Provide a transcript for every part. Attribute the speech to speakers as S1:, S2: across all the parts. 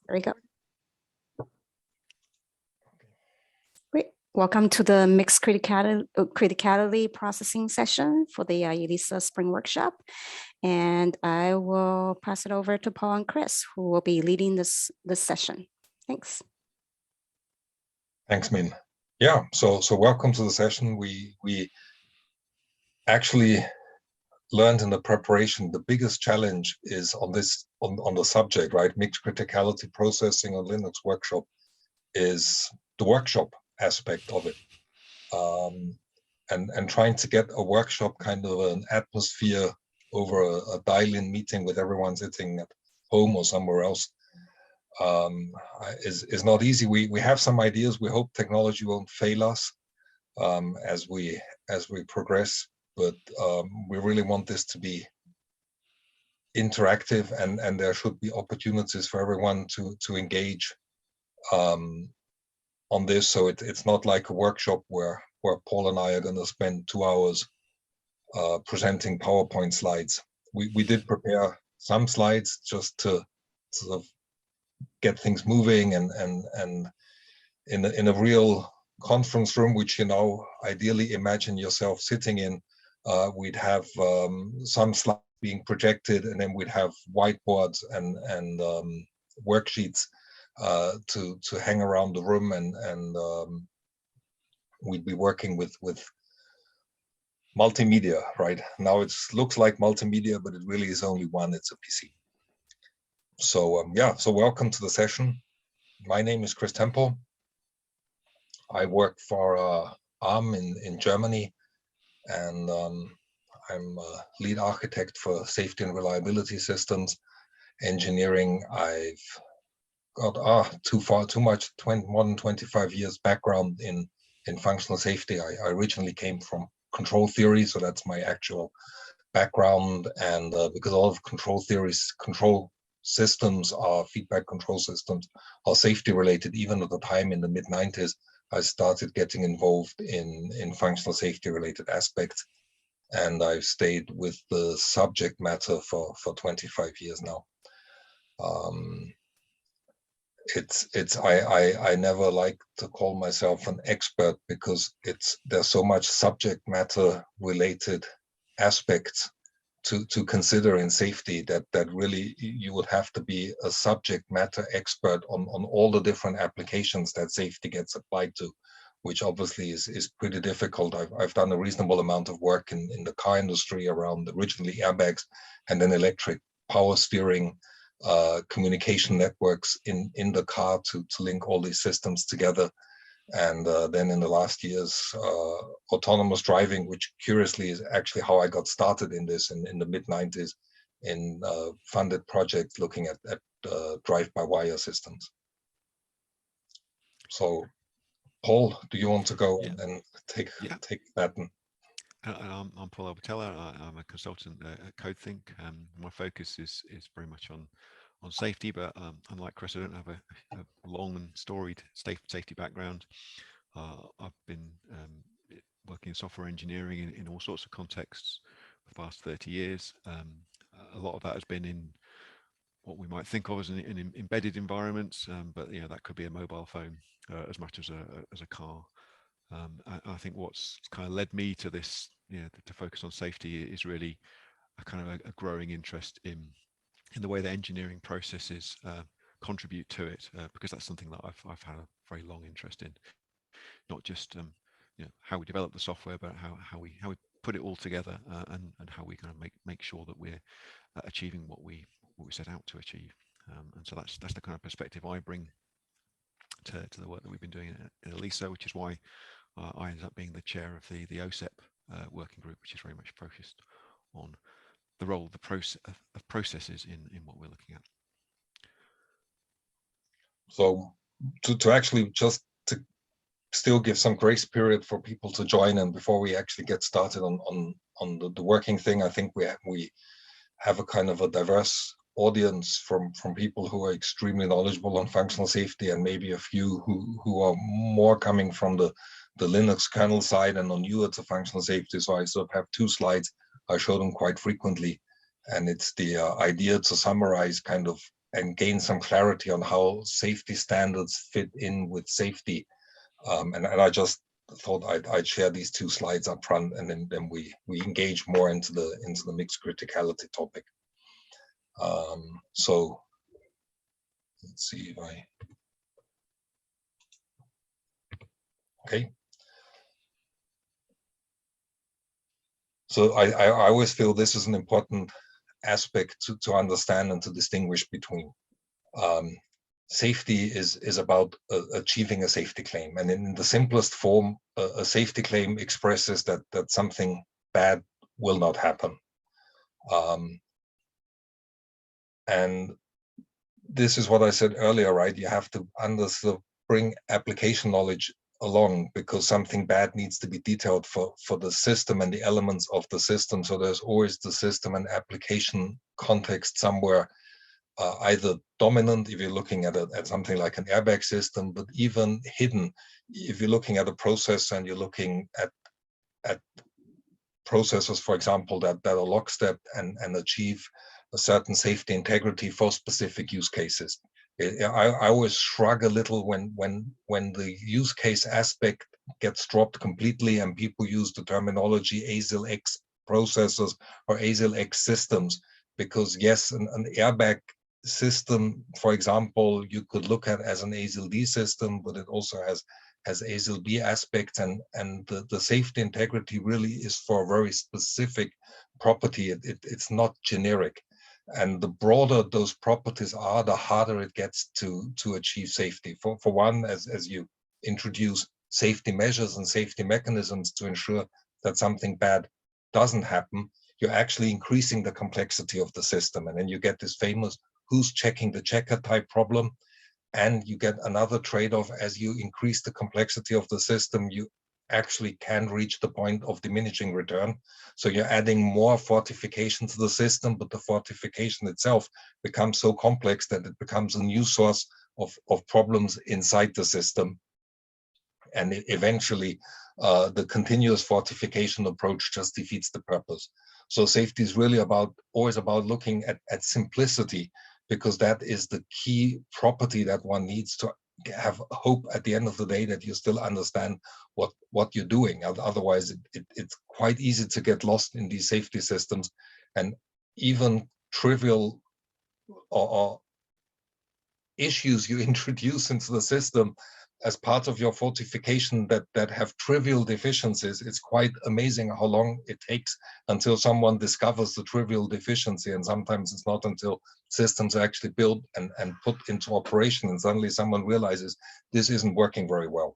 S1: There we go. Great. Welcome to the mixed criticality processing session for the ELISA Spring Workshop. And I will pass it over to Paul and Chris, who will be leading this session. Thanks.
S2: Thanks, Min. Yeah, so welcome to the session. We actually learned in the preparation the biggest challenge is on the subject, right? Mixed criticality processing on Linux workshop is the workshop aspect of it, and trying to get a workshop kind of an atmosphere over a dial-in meeting with everyone sitting at home or somewhere else is not easy. We have some ideas. We hope technology won't fail us as we progress, but we really want this to be interactive, and there should be opportunities for everyone to engage on this. So it's not like a workshop where Paul and I are going to spend 2 hours presenting PowerPoint slides. We did prepare some slides just to sort of get things moving, and in a real conference room, which ideally imagine yourself sitting in, we'd have some slides being projected, and then we'd have whiteboards and worksheets to hang around the room, and we'd be working with multimedia. Right now it looks like multimedia, but it really is only one. It's a PC. So yeah, so welcome to the session. My name is Chris Temple. I work for ARM in Germany, and I'm a lead architect for safety and reliability systems engineering. I've got more than 25 years background in functional safety. I originally came from control theory, so that's my actual background. And because all of control theories, control systems are feedback control systems, are safety related. Even at the time in the mid-90s, I started getting involved in functional safety related aspects, and I've stayed with the subject matter for 25 years now. I never like to call myself an expert, because there's so much subject matter related aspects to consider in safety that really you would have to be a subject matter expert on all the different applications that safety gets applied to, which obviously is pretty difficult. I've done a reasonable amount of work in the car industry around originally airbags, and then electric power steering, communication networks in the car to link all these systems together. And then in the last years, autonomous driving, which curiously is actually how I got started in this in the mid-90s, in funded projects looking at drive-by-wire systems. So, Paul, do you want to go and take that?
S3: I'm Paul Albertella. I'm a consultant at Codethink. My focus is very much on safety, but unlike Chris, I don't have a long and storied safety background. I've been working in software engineering in all sorts of contexts for the past 30 years. A lot of that has been in what we might think of as in embedded environments, but that could be a mobile phone as much as a car. I think what's kind of led me to this, to focus on safety, is really a kind of a growing interest in the way that engineering processes contribute to it, because that's something that I've had a very long interest in. Not just how we develop the software, but how we put it all together, and how we kind of make sure that we're achieving what we set out to achieve. And so that's the kind of perspective I bring to the work that we've been doing at ELISA, which is why I ended up being the chair of the OSEP working group, which is very much focused on the role of the processes in what we're looking at.
S2: So to actually just to still give some grace period for people to join, and before we actually get started on the working thing, I think we have a kind of a diverse audience from people who are extremely knowledgeable on functional safety, and maybe a few who are more coming from the Linux kernel side and are newer to functional safety. So I sort of have 2 slides. I show them quite frequently, and it's the idea to summarize kind of and gain some clarity on how safety standards fit in with safety. And I just thought I'd share these two slides up front, and then we engage more into the mixed criticality topic. So let's see if okay. So I always feel this is an important aspect to understand and to distinguish between. Safety is about achieving a safety claim, and in the simplest form, a safety claim expresses that something bad will not happen. And this is what I said earlier, right? You have to bring application knowledge along, because something bad needs to be detailed for the system and the elements of the system. So there's always the system and application context somewhere, either dominant if you're looking at something like an airbag system, but even hidden if you're looking at a processor and you're looking at processors, for example, that are lockstep and achieve a certain safety integrity for specific use cases. I always shrug a little when the use case aspect gets dropped completely and people use the terminology ASIL X processors or ASIL X systems, because yes, an airbag system, for example, you could look at as an ASIL D system, but it also has ASIL B aspects, and the safety integrity really is for a very specific property. It's not generic. And the broader those properties are, the harder it gets to achieve safety. For one, as you introduce safety measures and safety mechanisms to ensure that something bad doesn't happen, you're actually increasing the complexity of the system. And then you get this famous who's checking the checker type problem. And you get another trade-off: as you increase the complexity of the system, you actually can reach the point of diminishing return. So you're adding more fortification to the system, but the fortification itself becomes so complex that it becomes a new source of problems inside the system. And eventually, the continuous fortification approach just defeats the purpose. So safety is really always about looking at simplicity, because that is the key property that one needs to have hope at the end of the day that you still understand what you're doing. Otherwise, it's quite easy to get lost in these safety systems, and even trivial or issues you introduce into the system as part of your fortification that have trivial deficiencies. It's quite amazing how long it takes until someone discovers the trivial deficiency. And sometimes it's not until systems are actually built and put into operation, and suddenly someone realizes this isn't working very well.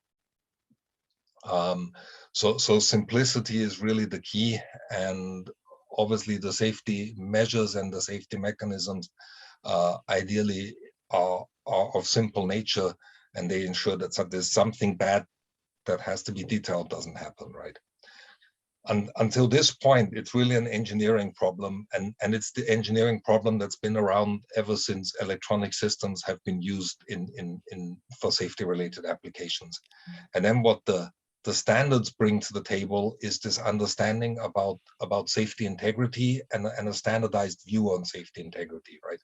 S2: So simplicity is really the key. And obviously the safety measures and the safety mechanisms ideally are of simple nature, and they ensure that there's something bad that has to be detailed doesn't happen, right? And until this point, it's really an engineering problem, and it's the engineering problem that's been around ever since electronic systems have been used for safety-related applications. And then what the standards bring to the table is this understanding about safety integrity and a standardized view on safety integrity, right?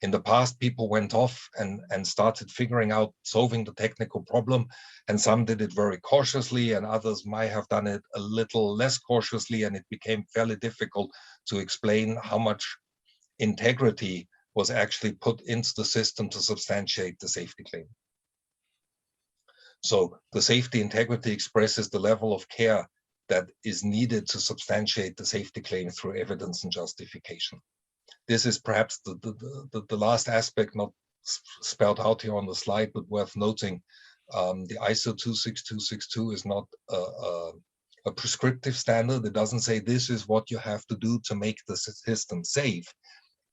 S2: In the past, people went off and started figuring out solving the technical problem, and some did it very cautiously, and others might have done it a little less cautiously, and it became fairly difficult to explain how much integrity was actually put into the system to substantiate the safety claim. So the safety integrity expresses the level of care that is needed to substantiate the safety claim through evidence and justification. This is perhaps the last aspect not spelled out here on the slide, but worth noting. The ISO 26262 is not a prescriptive standard. It doesn't say this is what you have to do to make the system safe.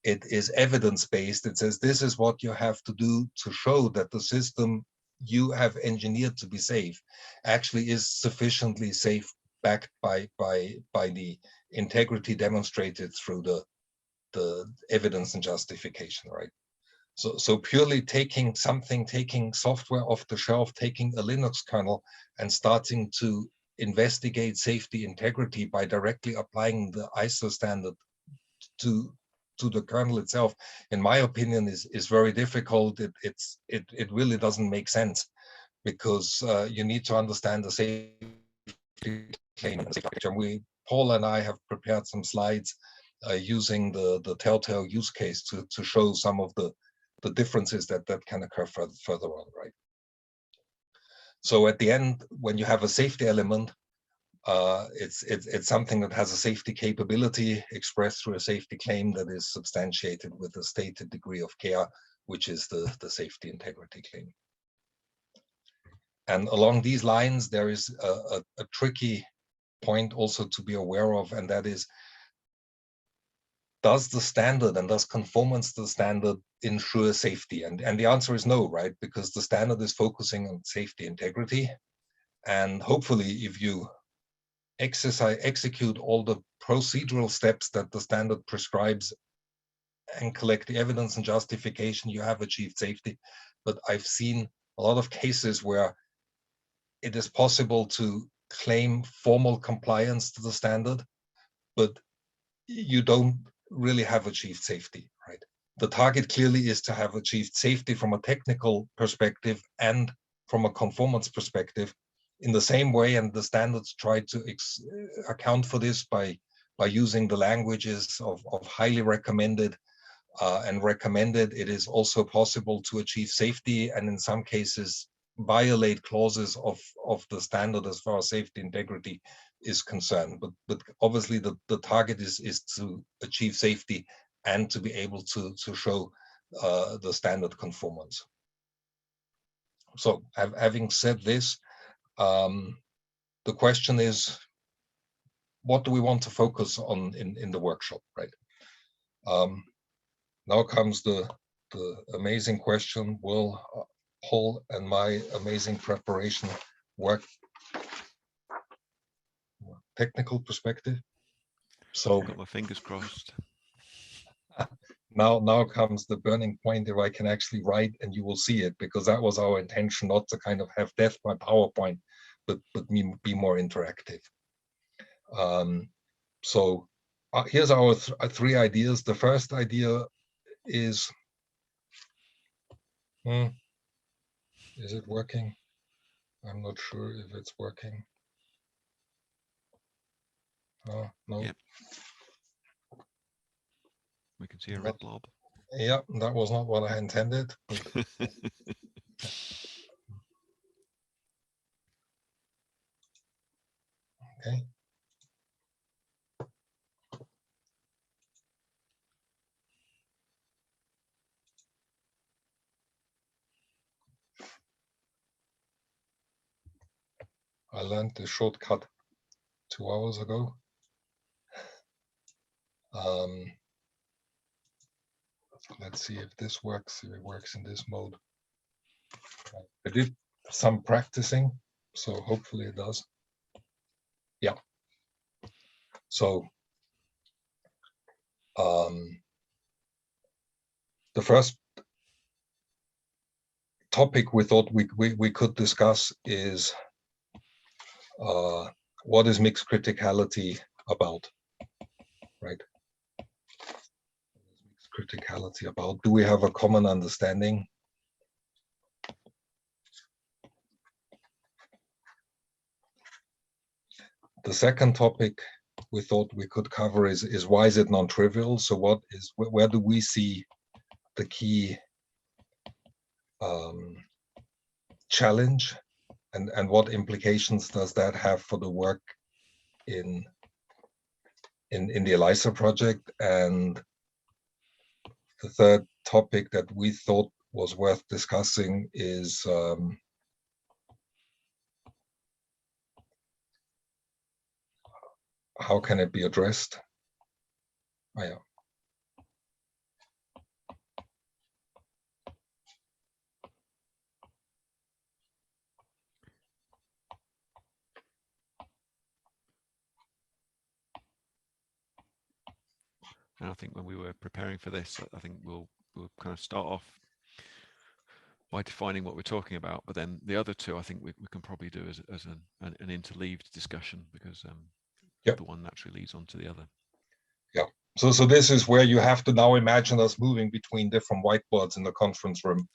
S2: It is evidence-based. It says this is what you have to do to show that the system you have engineered to be safe actually is sufficiently safe, backed by the integrity demonstrated through the evidence and justification, right? So purely taking software off the shelf, taking a Linux kernel and starting to investigate safety integrity by directly applying the ISO standard to to the kernel itself, in my opinion, is very difficult. It really doesn't make sense, because you need to understand the safety claim. Paul and I have prepared some slides using the Telltale use case to show some of the differences that can occur further on, right? So at the end, when you have a safety element, it's something that has a safety capability expressed through a safety claim that is substantiated with a stated degree of care, which is the safety integrity claim. And along these lines, there is a tricky point also to be aware of, and that is, does the standard and does conformance to the standard ensure safety? And the answer is no, right? Because the standard is focusing on safety integrity. And hopefully, if you execute all the procedural steps that the standard prescribes and collect the evidence and justification, you have achieved safety. But I've seen a lot of cases where it is possible to claim formal compliance to the standard, but you don't really have achieved safety, right? The target clearly is to have achieved safety from a technical perspective and from a conformance perspective in the same way, and the standards try to account for this by using the languages of highly recommended and recommended. It is also possible to achieve safety, and in some cases violate clauses of the standard as far as safety integrity is concerned. But obviously the target is to achieve safety and to be able to show the standard conformance. So having said this, the question is, what do we want to focus on in the workshop, right? Now comes the amazing question: will Paul and my amazing preparation work technical perspective? So
S3: Got my fingers crossed.
S2: Now comes the burning point, if I can actually write and you will see it, because that was our intention, not to kind of have death by PowerPoint, but be more interactive. So here's our three ideas. The first idea is, is it working? I'm not sure if it's working. No.
S3: Yep. We can see a red blob.
S2: Yeah, that was not what I intended. Okay. I learned the shortcut 2 hours ago. Let's see if this works, if it works in this mode. I did some practicing, so hopefully it does. Yeah. So the first topic we thought we could discuss is what is mixed criticality about, right? Mixed criticality about? Do we have a common understanding? The second topic we thought we could cover is why is it non-trivial? So where do we see the key challenge, and what implications does that have for the work in the ELISA project? And the third topic that we thought was worth discussing is how can it be addressed? Oh, yeah.
S3: And I think when we were preparing for this, I think we'll kind of start off by defining what we're talking about, but then the other two I think we can probably do as an interleaved discussion, because
S2: Yep.
S3: the one naturally leads on to the other.
S2: Yeah. So this is where you have to now imagine us moving between different whiteboards in the conference room.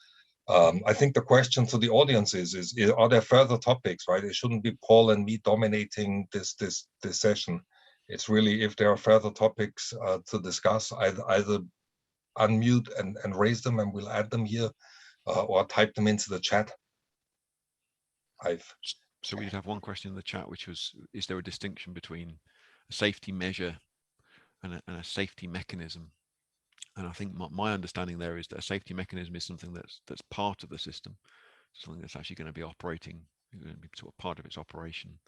S2: I think the question to the audience is are there further topics, right? It shouldn't be Paul and me dominating this session. It's really, if there are further topics to discuss, either unmute and raise them and we'll add them here, or type them into the chat.
S3: So we did have one question in the chat, which was, is there a distinction between a safety measure and a safety mechanism? And I think my understanding there is that a safety mechanism is something that's part of the system, something that's actually going to be operating, going to be sort of part of its operation.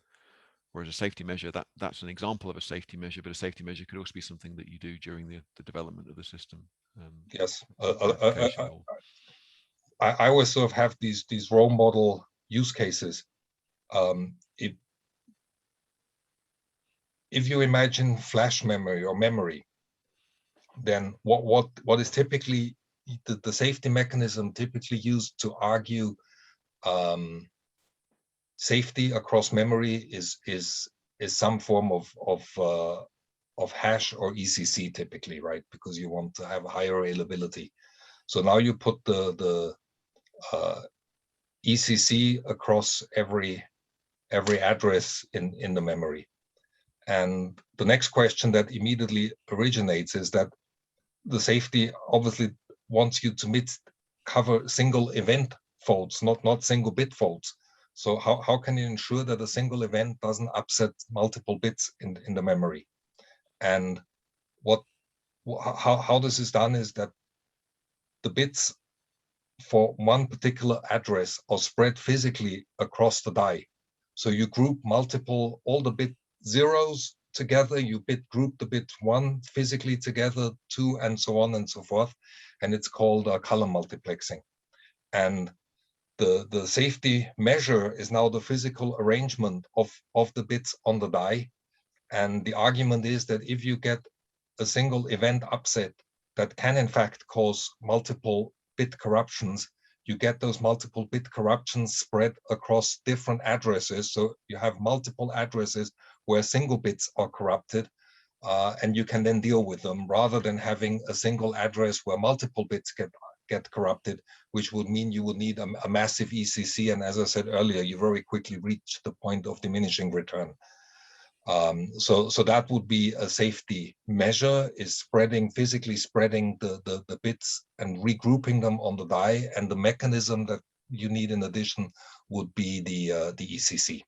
S3: Whereas a safety measure, that's an example of a safety measure, but a safety measure could also be something that you do during the development of the system.
S2: Yes, I always sort of have these role model use cases. If you imagine flash memory or memory, then what is typically the safety mechanism typically used to argue safety across memory is some form of hash or ECC typically, right? Because you want to have higher availability. So now you put the ECC across every address in the memory. And the next question that immediately originates is that the safety obviously wants you to cover single event faults, not single bit faults. So how can you ensure that a single event doesn't upset multiple bits in the memory? And how this is done is that the bits for one particular address are spread physically across the die. So you group all the bit zeros together, you group the bit 1 physically together, 2, and so on and so forth. And it's called column multiplexing. And the safety measure is now the physical arrangement of the bits on the die. And the argument is that if you get a single event upset that can in fact cause multiple bit corruptions, you get those multiple bit corruptions spread across different addresses. So you have multiple addresses where single bits are corrupted, and you can then deal with them rather than having a single address where multiple bits get corrupted, which would mean you would need a massive ECC. And as I said earlier, you very quickly reach the point of diminishing return. So that would be a safety measure, is physically spreading the bits and regrouping them on the die. And the mechanism that you need in addition would be the ECC.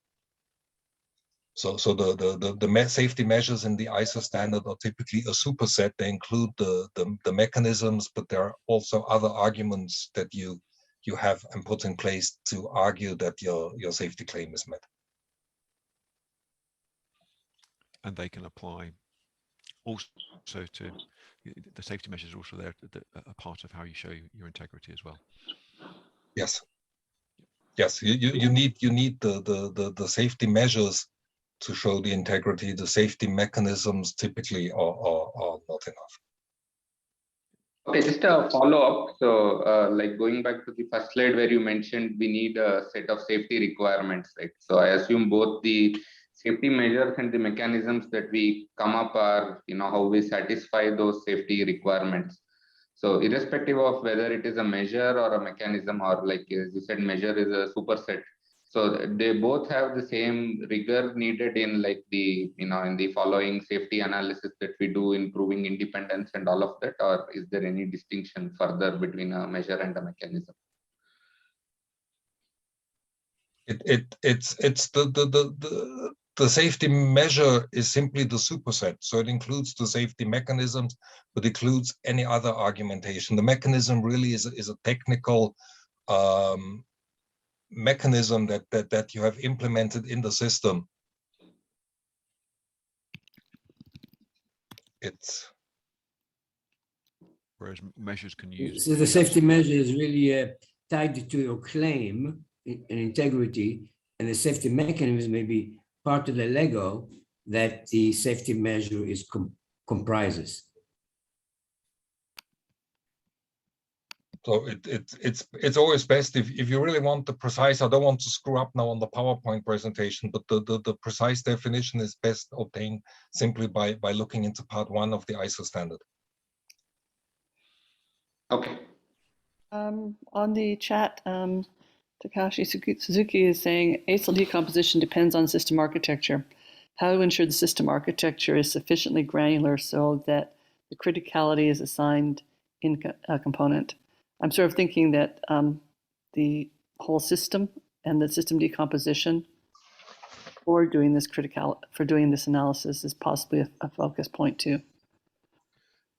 S2: So the safety measures in the ISO standard are typically a superset. They include the mechanisms, but there are also other arguments that you have and put in place to argue that your safety claim is met.
S3: And they can apply also to the safety measures, also there a part of how you show your integrity as well.
S2: Yes, you need the safety measures to show the integrity. The safety mechanisms typically are not enough.
S4: Okay, just a follow-up. So like going back to the first slide where you mentioned we need a set of safety requirements, right? So I assume both the safety measures and the mechanisms that we come up are, how we satisfy those safety requirements. So irrespective of whether it is a measure or a mechanism, or like as you said, measure is a superset. So they both have the same rigor needed in like the, in the following safety analysis that we do in proving independence and all of that, or is there any distinction further between a measure and a mechanism?
S2: It's the safety measure is simply the superset. So it includes the safety mechanisms, but includes any other argumentation. The mechanism really is a technical mechanism that you have implemented in the system.
S3: Whereas measures can use.
S5: So the safety measure is really tied to your claim and integrity, and the safety mechanism may be part of the Lego that the safety measure is comprises.
S2: So it's always best if you really want the precise. I don't want to screw up now on the PowerPoint presentation, but the precise definition is best obtained simply by looking into part 1 of the ISO standard.
S4: Okay.
S6: On the chat, Takashi Suzuki is saying acyl decomposition depends on system architecture. How to ensure the system architecture is sufficiently granular so that the criticality is assigned in a component. I'm sort of thinking that the whole system and the system decomposition for doing this analysis is possibly a focus point too.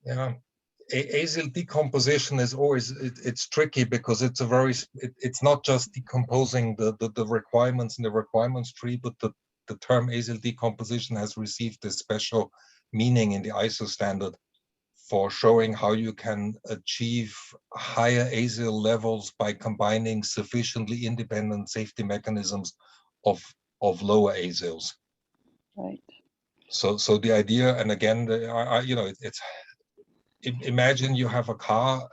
S2: Yeah, acyl decomposition is always it's tricky because it's a very it's not just decomposing the requirements in the requirements tree, but the term acyl decomposition has received this special meaning in the ISO standard for showing how you can achieve higher acyl levels by combining sufficiently independent safety mechanisms of lower acyls.
S6: Right.
S2: So the idea, and again, you know, it's imagine you have a car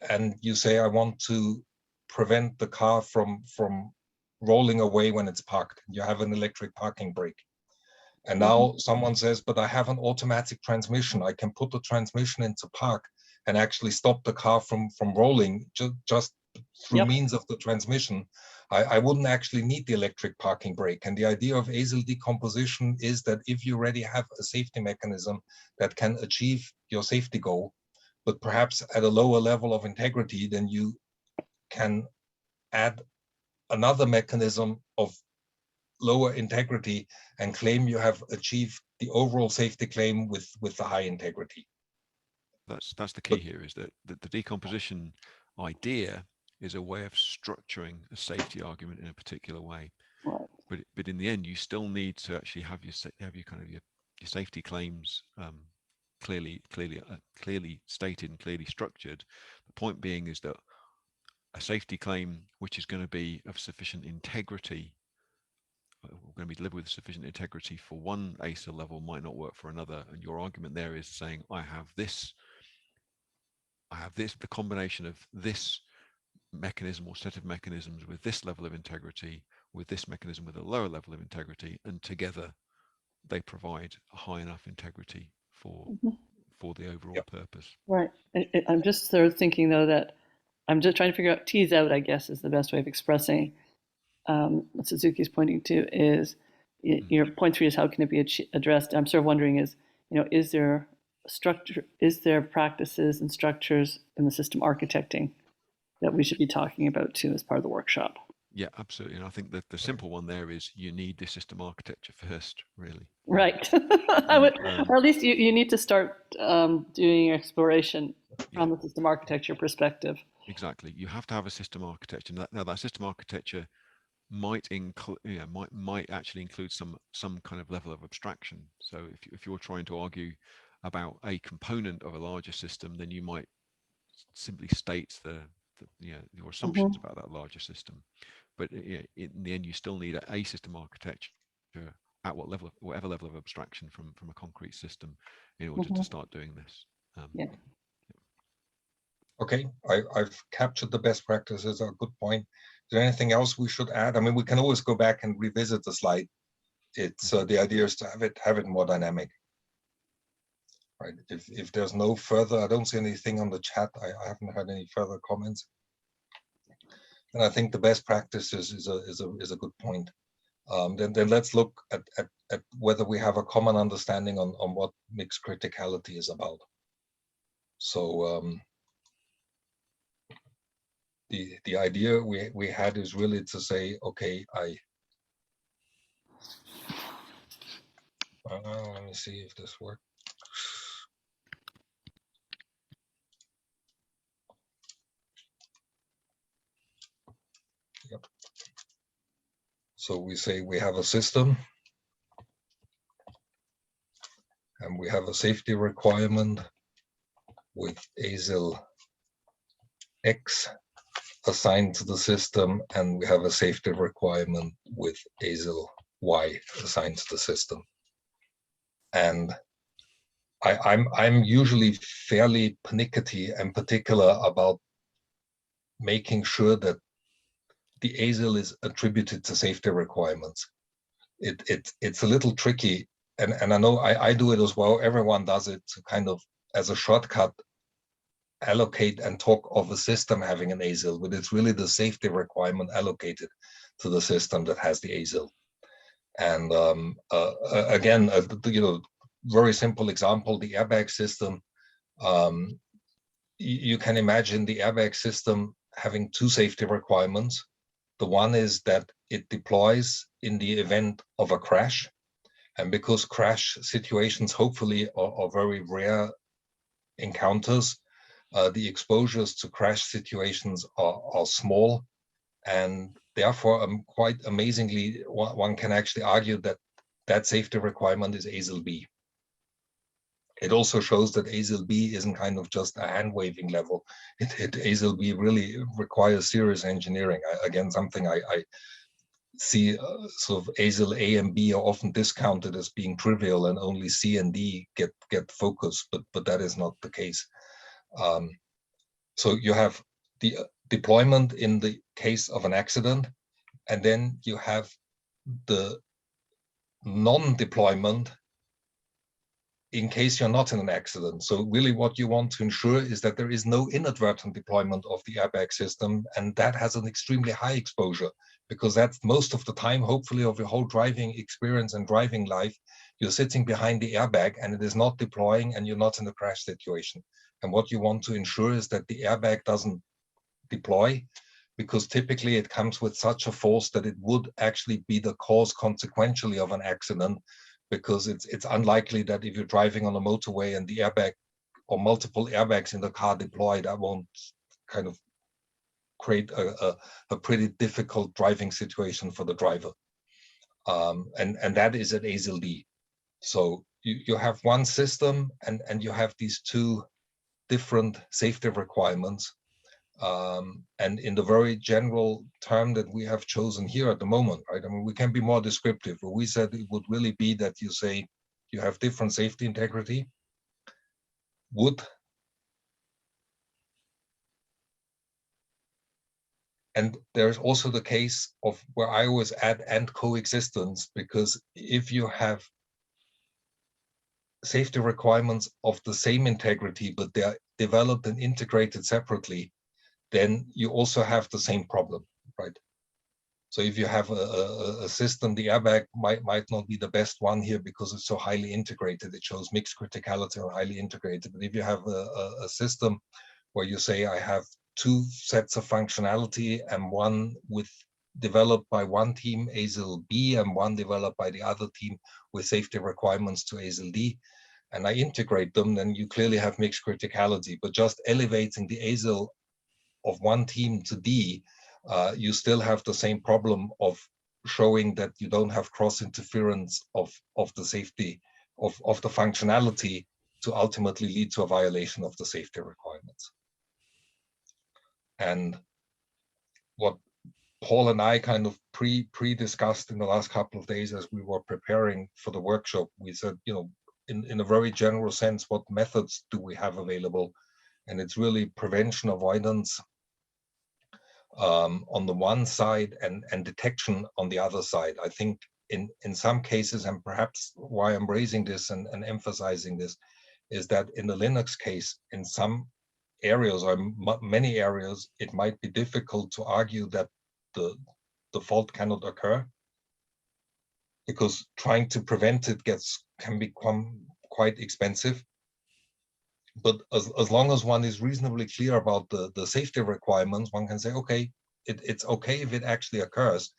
S2: and you say, I want to prevent the car from rolling away when it's parked. You have an electric parking brake. And now someone says, but I have an automatic transmission. I can put the transmission into park and actually stop the car from rolling just through means of the transmission. I wouldn't actually need the electric parking brake. And the idea of acyl decomposition is that if you already have a safety mechanism that can achieve your safety goal, but perhaps at a lower level of integrity, then you can add another mechanism of lower integrity and claim you have achieved the overall safety claim with the high integrity.
S3: That's the key here, is that the decomposition idea is a way of structuring a safety argument in a particular way.
S6: Right.
S3: But in the end, you still need to actually have your kind of your safety claims clearly stated and clearly structured. The point being is that a safety claim which is going to be of sufficient integrity, we're going to be delivered with sufficient integrity for one acyl level, might not work for another. And your argument there is saying, I have this, the combination of this mechanism or set of mechanisms with this level of integrity, with this mechanism with a lower level of integrity, and together they provide a high enough integrity for the overall purpose.
S6: Right. I'm just sort of thinking though that I'm just trying to tease out, I guess, is the best way of expressing what Suzuki's pointing to is, your point 3 is how can it be addressed? I'm sort of wondering is, is there practices and structures in the system architecting that we should be talking about too as part of the workshop?
S3: Yeah, absolutely. And I think that the simple one there is you need the system architecture first, really.
S6: Right. Or at least you need to start doing exploration from the system architecture perspective.
S3: Exactly. You have to have a system architecture. Now that system architecture might actually include some kind of level of abstraction. So if you're trying to argue about a component of a larger system, then you might simply state your assumptions about that larger system. But in the end, you still need a system architecture at whatever level of abstraction from a concrete system in order to start doing this.
S2: Okay, I've captured the best practices. A good point. Is there anything else we should add? I mean, we can always go back and revisit the slide. It's the idea is to have it more dynamic. Right. If there's no further, I don't see anything on the chat. I haven't had any further comments. And I think the best practices is a good point. Then let's look at whether we have a common understanding on what mixed criticality is about. So the idea we had is really to say, okay, let me see if this works. Yep. So we say we have a system and we have a safety requirement with acyl X assigned to the system, and we have a safety requirement with acyl Y assigned to the system. And I'm usually fairly pernickety and particular about making sure that the ASIL is attributed to safety requirements. It's a little tricky, and I know I do it as well. Everyone does it to kind of, as a shortcut, allocate and talk of a system having an ASIL, but it's really the safety requirement allocated to the system that has the ASIL. And again, very simple example, the airbag system. You can imagine the airbag system having two safety requirements. The one is that it deploys in the event of a crash. And because crash situations hopefully are very rare encounters, the exposures to crash situations are small. And therefore, quite amazingly, one can actually argue that that safety requirement is ASIL B. It also shows that ASIL B isn't kind of just a hand-waving level. ASIL B really requires serious engineering. Again, something I see sort of ASIL A and B are often discounted as being trivial, and only C and D get focus, but that is not the case. So you have the deployment in the case of an accident, and then you have the non-deployment in case you're not in an accident. So really what you want to ensure is that there is no inadvertent deployment of the airbag system, and that has an extremely high exposure, because that's most of the time, hopefully, of your whole driving experience and driving life, you're sitting behind the airbag and it is not deploying and you're not in a crash situation. And what you want to ensure is that the airbag doesn't deploy, because typically it comes with such a force that it would actually be the cause consequentially of an accident, because it's unlikely that if you're driving on a motorway and the airbag or multiple airbags in the car deploy, that won't kind of create a pretty difficult driving situation for the driver. And that is at ASIL D. So you have one system and you have these two different safety requirements. And in the very general term that we have chosen here at the moment, right? I mean, we can be more descriptive, but we said it would really be that you say you have different safety integrity, and there's also the case of where I always add and coexistence, because if you have safety requirements of the same integrity, but they're developed and integrated separately, then you also have the same problem, right? So if you have a system, the airbag might not be the best one here because it's so highly integrated. It shows mixed criticality or highly integrated. But if you have a system where you say, I have two sets of functionality and one developed by one team, ASIL B, and one developed by the other team with safety requirements to ASIL D, and I integrate them, then you clearly have mixed criticality. But just elevating the ASIL of one team to D, you still have the same problem of showing that you don't have cross interference of the safety of the functionality to ultimately lead to a violation of the safety requirements. And what Paul and I kind of pre-discussed in the last couple of days as we were preparing for the workshop, we said, in a very general sense, what methods do we have available? And it's really prevention, avoidance on the one side and detection on the other side. I think in some cases, and perhaps why I'm raising this and emphasizing this, is that in the Linux case, in some areas or many areas, it might be difficult to argue that the fault cannot occur, because trying to prevent it can become quite expensive. But as long as one is reasonably clear about the safety requirements, one can say, okay, it's okay if it actually occurs,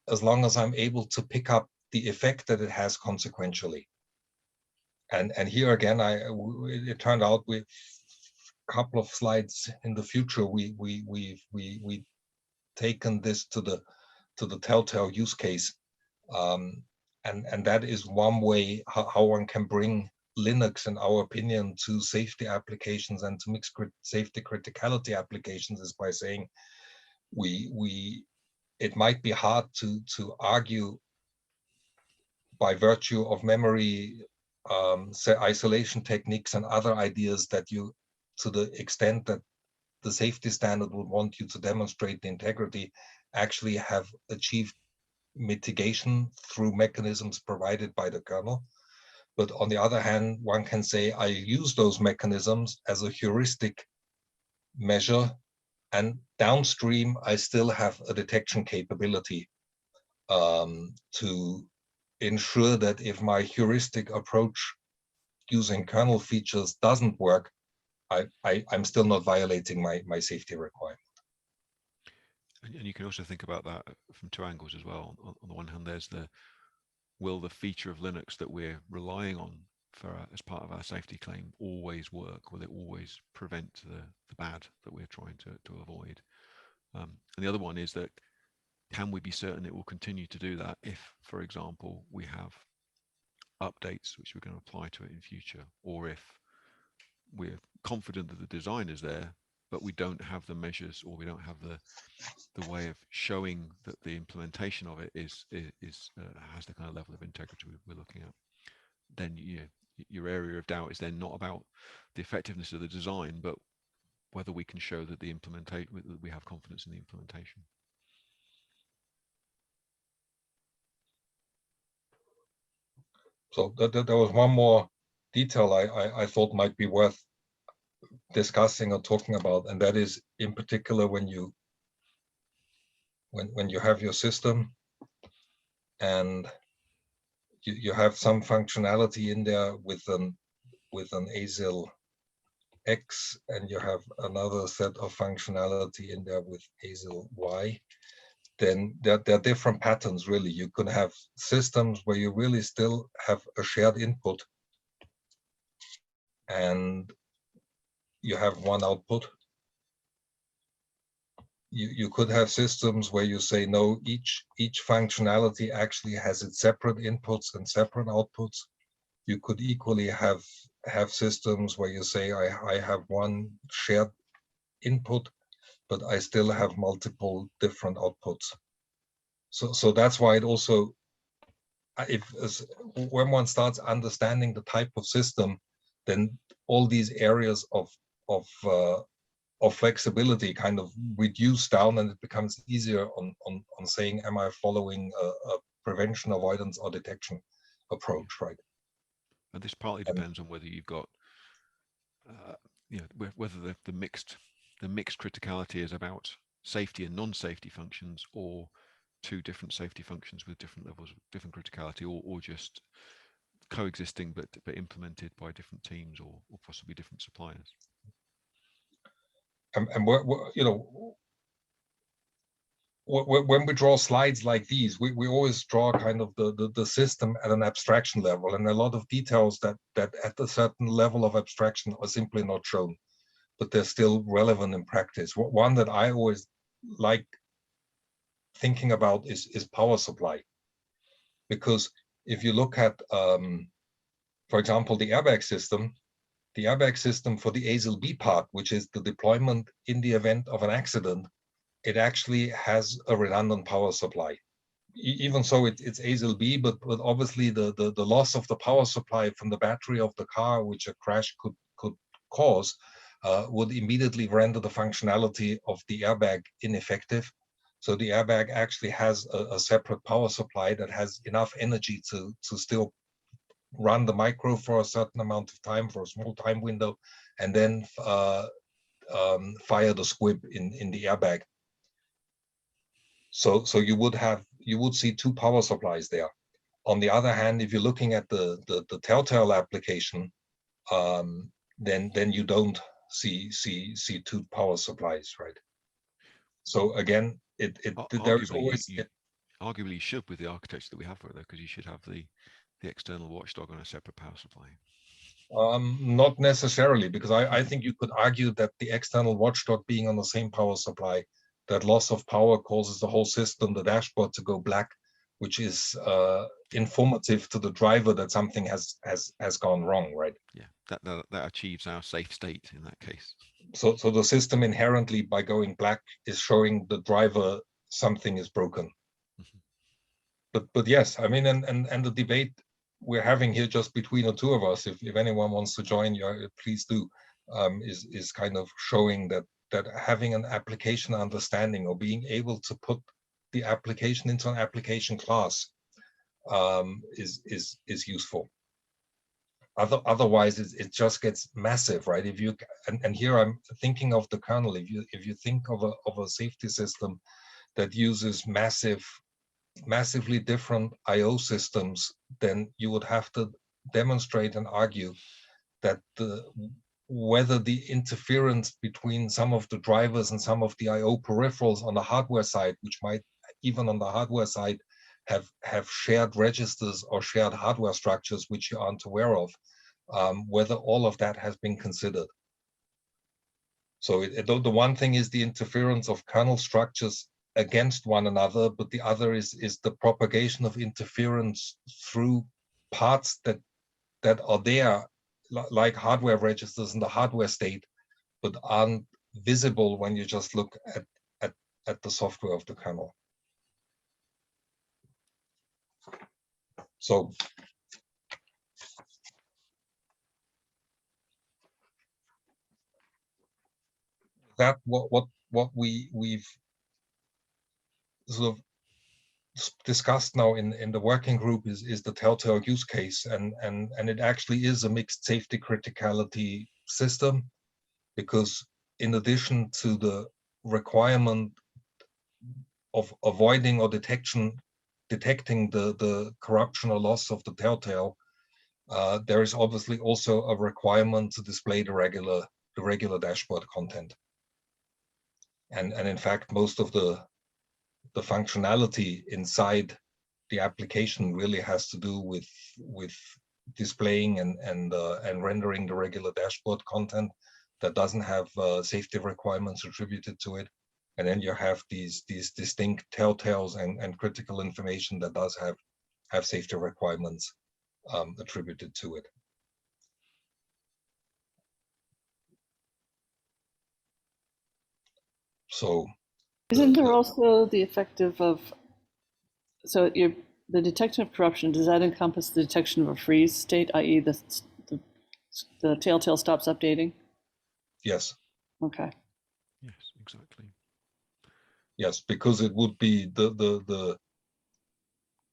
S2: as long as I'm able to pick up the effect that it has consequentially. And here again, it turned out with a couple of slides in the future, we've taken this to the telltale use case, and that is one way how one can bring Linux, in our opinion, to safety applications and to mixed safety criticality applications, is by saying it might be hard to argue by virtue of memory isolation techniques and other ideas that you, to the extent that the safety standard would want you to demonstrate the integrity actually have achieved mitigation through mechanisms provided by the kernel. But on the other hand, one can say I use those mechanisms as a heuristic measure, and downstream I still have a detection capability to ensure that if my heuristic approach using kernel features doesn't work, I'm still not violating my safety requirement.
S3: And you can also think about that from two angles as well. On the one hand, there's will the feature of Linux that we're relying on for as part of our safety claim always work? Will it always prevent the bad that we're trying to avoid? And the other one is that, can we be certain it will continue to do that if, for example, we have updates which we're going to apply to it in future, or if we're confident that the design is there, but we don't have the measures, or we don't have the way of showing that the implementation of it has the kind of level of integrity we're looking at, then your area of doubt is then not about the effectiveness of the design, but whether we can show that we have confidence in the implementation.
S2: So there was one more detail I thought might be worth discussing or talking about, and that is in particular when you have your system and you have some functionality in there with an ASIL X, and you have another set of functionality in there with ASIL Y, then there are different patterns really. You can have systems where you really still have a shared input and you have one output. You could have systems where you say, no, each functionality actually has its separate inputs and separate outputs. You could equally have systems where you say, I have one shared input, but I still have multiple different outputs. So that's why it also, when one starts understanding the type of system, then all these areas of flexibility kind of reduce down, and it becomes easier on saying, am I following a prevention, avoidance, or detection approach, right?
S3: And this partly depends on whether you've got, whether the mixed criticality is about safety and non-safety functions, or two different safety functions with different levels of different criticality, or just coexisting but implemented by different teams or possibly different suppliers.
S2: And when we draw slides like these, we always draw kind of the system at an abstraction level, and a lot of details that at a certain level of abstraction are simply not shown, but they're still relevant in practice. One that I always like thinking about is power supply, because if you look at, for example, the airbag system for the ASIL B part, which is the deployment in the event of an accident, it actually has a redundant power supply. Even so, it's ASIL B, but obviously the loss of the power supply from the battery of the car, which a crash could cause, would immediately render the functionality of the airbag ineffective. So the airbag actually has a separate power supply that has enough energy to still run the micro for a certain amount of time, for a small time window, and then fire the squib in the airbag. So you would see two power supplies there. On the other hand, if you're looking at the Telltale application, then you don't see two power supplies, right? So again, there's always
S3: arguably you should with the architecture that we have for it, though, because you should have the external watchdog on a separate power supply.
S2: Not necessarily, because I think you could argue that the external watchdog being on the same power supply, that loss of power causes the whole system, the dashboard, to go black, which is informative to the driver that something has gone wrong, right?
S3: Yeah, that achieves our safe state in that case.
S2: So the system inherently, by going black, is showing the driver something is broken. Mm-hmm. But yes, I mean, and the debate we're having here just between the two of us, if anyone wants to join, please do, is kind of showing that that having an application understanding or being able to put the application into an application class is useful. Otherwise, it just gets massive, right? If you and here I'm thinking of the kernel. If you think of a safety system that uses massively different I/O systems, then you would have to demonstrate and argue that whether the interference between some of the drivers and some of the I/O peripherals on the hardware side, which might even on the hardware side have shared registers or shared hardware structures which you aren't aware of, whether all of that has been considered. So the one thing is the interference of kernel structures against one another, but the other is the propagation of interference through parts that are there, like hardware registers in the hardware state, but aren't visible when you just look at the software of the kernel. So that what we've sort of discussed now in the working group is the telltale use case, and it actually is a mixed safety criticality system, because in addition to the requirement of avoiding or detecting the corruption or loss of the telltale, there is obviously also a requirement to display the regular dashboard content. And in fact, most of the functionality inside the application really has to do with displaying and rendering the regular dashboard content that doesn't have safety requirements attributed to it. And then you have these distinct telltales and critical information that does have safety requirements attributed to it. So
S6: isn't there also the effective of, so the detection of corruption, does that encompass the detection of a freeze state, i.e. the telltale stops updating?
S2: yes.
S6: Okay.
S3: Yes, exactly.
S2: Yes, because it would be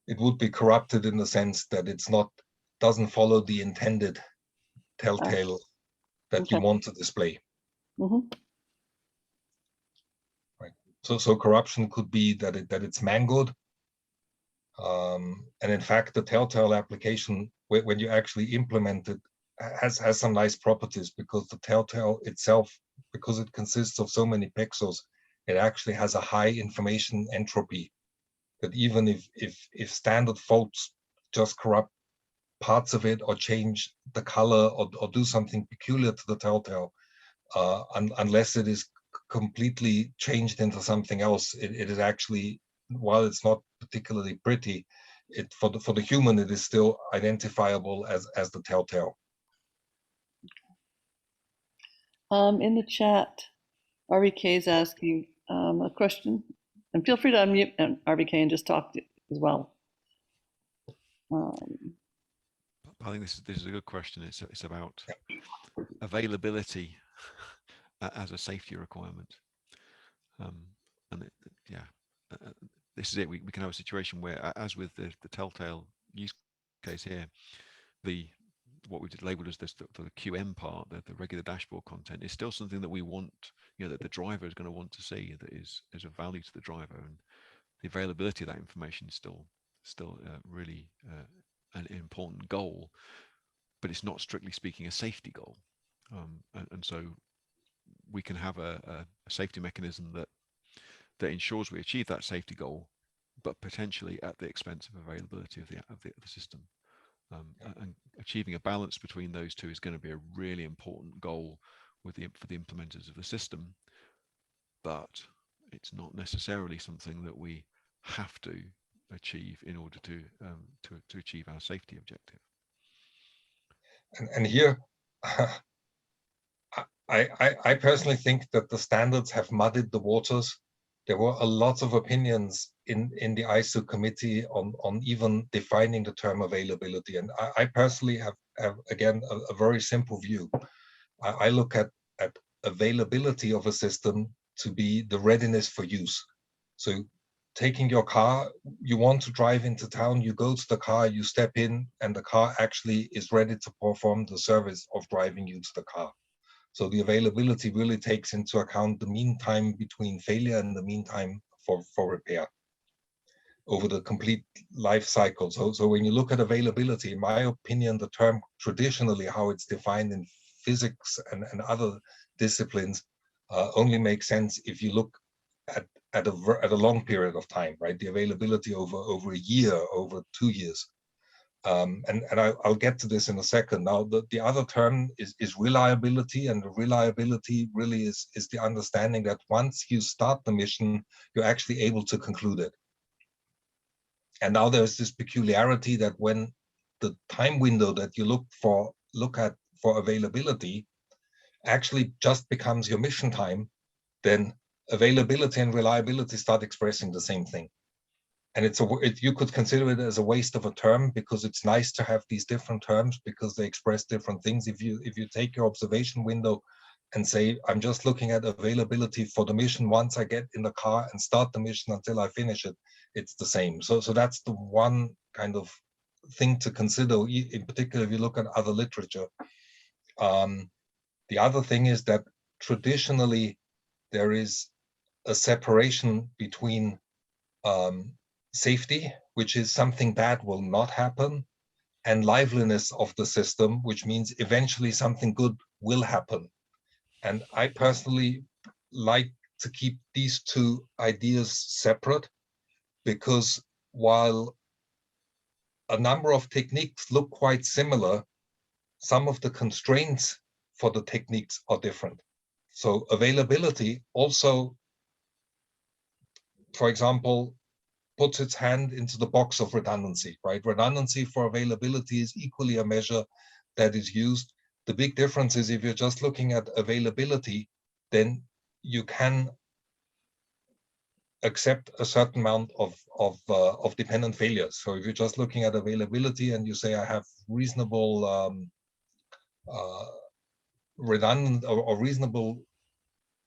S2: it would be corrupted in the sense that doesn't follow the intended telltale that you want to display.
S6: Mm-hmm.
S2: Right. So corruption could be that it's mangled, and in fact the telltale application, when you actually implement it, has some nice properties, because the telltale itself, because it consists of so many pixels, it actually has a high information entropy, that even if standard faults just corrupt parts of it or change the color or do something peculiar to the telltale, unless it is completely changed into something else, it is actually, while it's not particularly pretty, for the human, it is still identifiable as the telltale.
S6: In the chat, RVK is asking a question, and feel free to unmute RVK and just talk as well.
S3: I think this is a good question. It's about availability as a safety requirement, and this is it. We can have a situation where, as with the telltale use case here, what we've labeled as the QM part, the regular dashboard content, is still something that we want, that the driver is going to want to see, that is of value to the driver, and the availability of that information is still really an important goal, but it's not strictly speaking a safety goal, and so we can have a safety mechanism that ensures we achieve that safety goal, but potentially at the expense of availability of the system. And achieving a balance between those two is going to be a really important goal for the implementers of the system, but it's not necessarily something that we have to achieve in order to achieve our safety objective.
S2: And here, I personally think that the standards have muddied the waters. There were a lot of opinions in the ISO committee on even defining the term availability. And I personally have again, a very simple view. I look at availability of a system to be the readiness for use. So taking your car, you want to drive into town, you go to the car, you step in, and the car actually is ready to perform the service of driving you to the car. So the availability really takes into account the mean time between failure and the mean time for repair over the complete life cycle. So when you look at availability, in my opinion, the term traditionally, how it's defined in physics and other disciplines, only makes sense if you look at a long period of time, right? The availability over a year, over 2 years. And I'll get to this in a second. Now, the other term is reliability, and the reliability really is the understanding that once you start the mission, you're actually able to conclude it. And now there's this peculiarity that when the time window that you look at for availability actually just becomes your mission time, then availability and reliability start expressing the same thing. And you could consider it as a waste of a term, because it's nice to have these different terms because they express different things. If you take your observation window and say, I'm just looking at availability for the mission once I get in the car and start the mission until I finish it, it's the same. So that's the one kind of thing to consider, in particular if you look at other literature. The other thing is that traditionally there is a separation between safety, which is something bad will not happen, and liveliness of the system, which means eventually something good will happen. And I personally like to keep these two ideas separate, because while a number of techniques look quite similar, some of the constraints for the techniques are different. So availability also, for example, puts its hand into the box of redundancy, right? Redundancy for availability is equally a measure that is used. The big difference is if you're just looking at availability, then you can accept a certain amount of dependent failures. So if you're just looking at availability and you say I have reasonable redundant or reasonable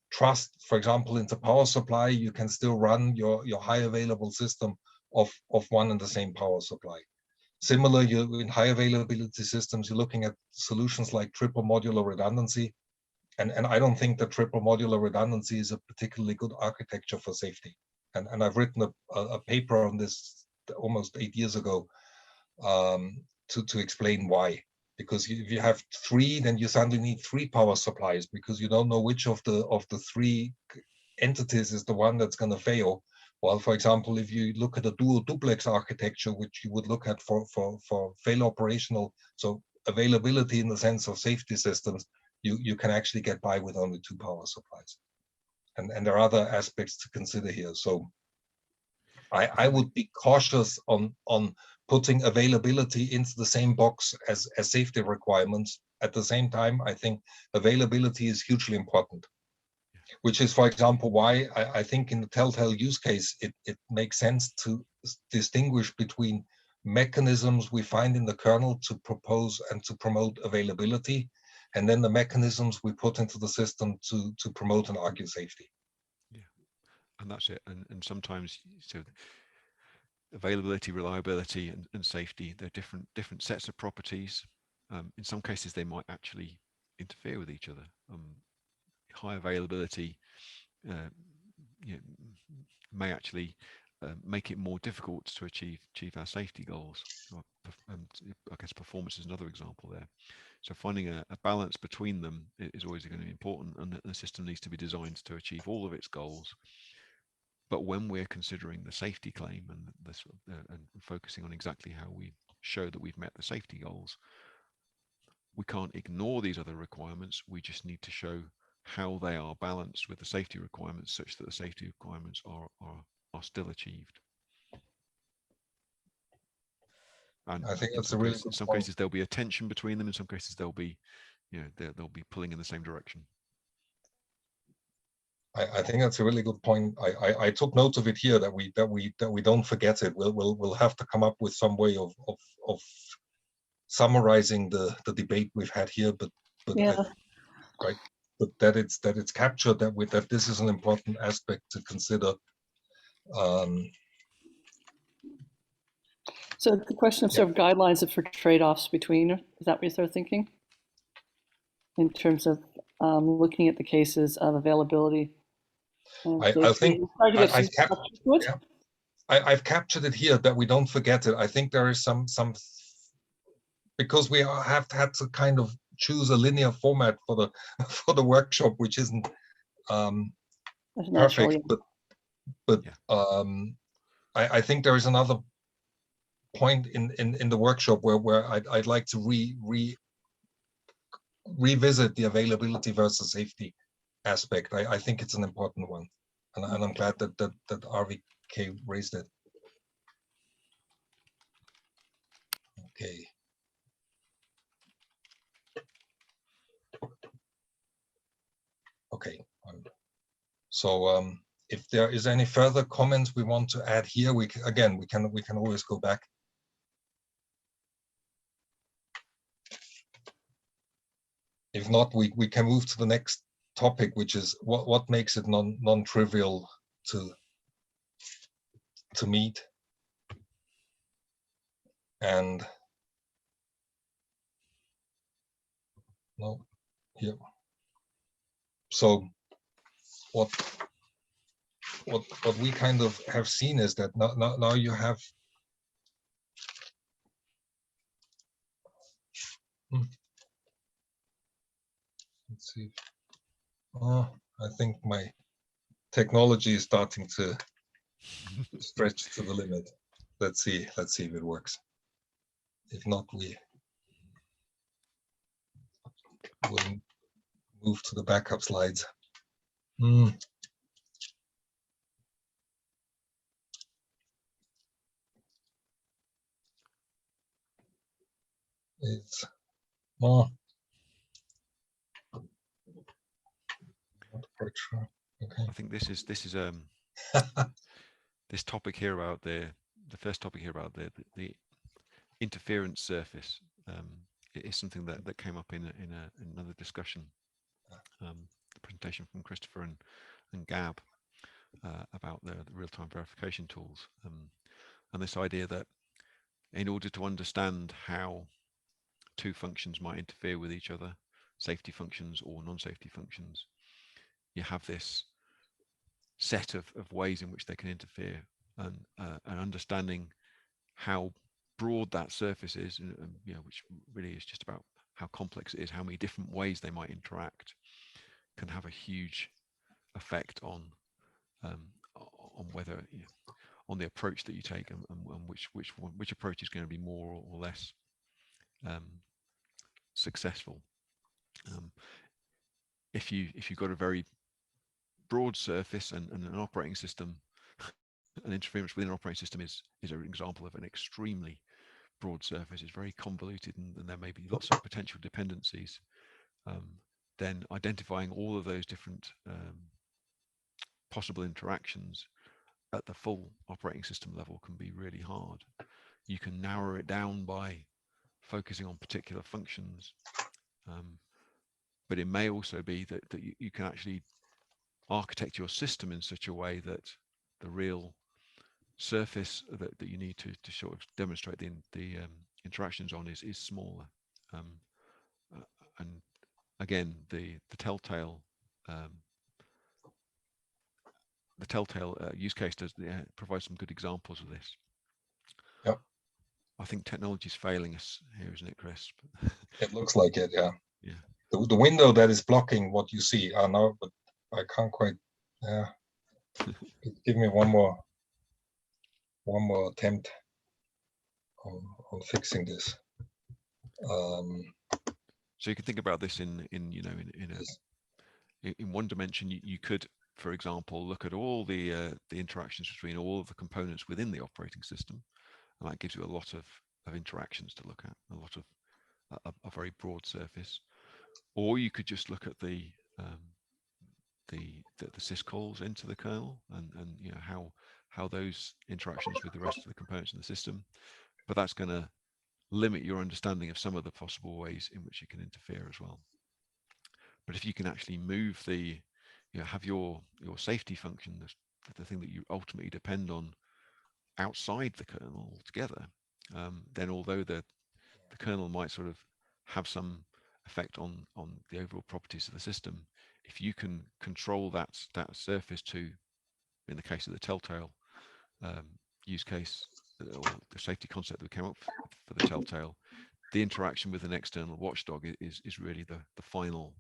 S2: trust, for example, into power supply, you can still run your high available system of one and the same power supply. Similar, in high availability systems, you're looking at solutions like triple modular redundancy. And I don't think that triple modular redundancy is a particularly good architecture for safety. And I've written a paper on this almost 8 years ago to explain why. Because if you have 3, then you suddenly need 3 power supplies, because you don't know which of the 3 entities is the one that's going to fail. While, for example, if you look at a dual duplex architecture, which you would look at for fail operational, so availability in the sense of safety systems, you can actually get by with only 2 power supplies. And there are other aspects to consider here. So I would be cautious on putting availability into the same box as safety requirements. At the same time, I think availability is hugely important, which is, for example, why I think in the telltale use case, it makes sense to distinguish between mechanisms we find in the kernel to propose and to promote availability, and then the mechanisms we put into the system to promote and argue safety.
S3: Yeah, and that's it. And sometimes, so availability, reliability, and safety, they're different sets of properties. In some cases, they might actually interfere with each other. High availability may actually make it more difficult to achieve our safety goals. I guess performance is another example there. So finding a balance between them is always going to be important, and the system needs to be designed to achieve all of its goals. But when we're considering the safety claim and focusing on exactly how we show that we've met the safety goals, we can't ignore these other requirements. We just need to show how they are balanced with the safety requirements, such that the safety requirements are still achieved. And
S2: I think that's a really good point.
S3: In some cases there'll be a tension between them. In some cases they'll be, they'll be pulling in the same direction.
S2: I think that's a really good point. I took note of it here, that we don't forget it. We'll have to come up with some way of summarizing the debate we've had here. But
S6: Yeah.
S2: right. but that it's captured that this is an important aspect to consider.
S6: So the question of sort of guidelines for trade-offs between, is that what you're thinking? In terms of looking at the cases of availability.
S2: I think I've captured it here that we don't forget it. I think there is some because we have had to kind of choose a linear format for the workshop, which isn't perfect, but I think there is another point in the workshop where I'd like to revisit the availability versus safety aspect. I think it's an important one, and I'm glad that RVK raised it. Okay. Okay. So if there is any further comments we want to add here, we can always go back. If not, we can move to the next topic, which is what makes it non-trivial to meet. And no, here. So what we kind of have seen is that now you have let's see. Oh, I think my technology is starting to stretch to the limit. Let's see if it works. If not, we will move to the backup slides. It's not quite sure. Okay.
S3: I think this is this topic here about the first topic here about the interference surface. It is something that came up in another discussion, the presentation from Christopher and Gab about the real-time verification tools, and this idea that in order to understand how two functions might interfere with each other, safety functions or non-safety functions, you have this set of ways in which they can interfere, and understanding how broad that surface is, you know, which really is just about how complex it is, how many different ways they might interact, can have a huge effect on whether, you know, on the approach that you take, and which approach is going to be more or less successful. If you've got a very broad surface and an operating system, an interference within an operating system is an example of an extremely broad surface. It's very convoluted, and there may be lots of potential dependencies. Then identifying all of those different possible interactions at the full operating system level can be really hard. You can narrow it down by focusing on particular functions, but it may also be that you can actually architect your system in such a way that the real surface that you need to sort of demonstrate the interactions on is smaller. And again, the telltale use case does provide some good examples of this.
S2: Yep.
S3: I think technology is failing us here, isn't it, Chris?
S2: It looks like it, yeah.
S3: Yeah.
S2: The window that is blocking what you see, now, but I can't quite. Yeah. Give me one more attempt on fixing this.
S3: So you can think about this in one dimension. You could, for example, look at all the interactions between all of the components within the operating system, and that gives you a lot of interactions to look at, a very broad surface. Or you could just look at the syscalls into the kernel, and you know how those interactions with the rest of the components in the system, but that's going to limit your understanding of some of the possible ways in which you can interfere as well. But if you can actually move the, have your safety function, the thing that you ultimately depend on, outside the kernel altogether, then although the kernel might sort of have some effect on the overall properties of the system, if you can control that surface to, in the case of the telltale use case, or the safety concept that we came up for the telltale, the interaction with an external watchdog is really the final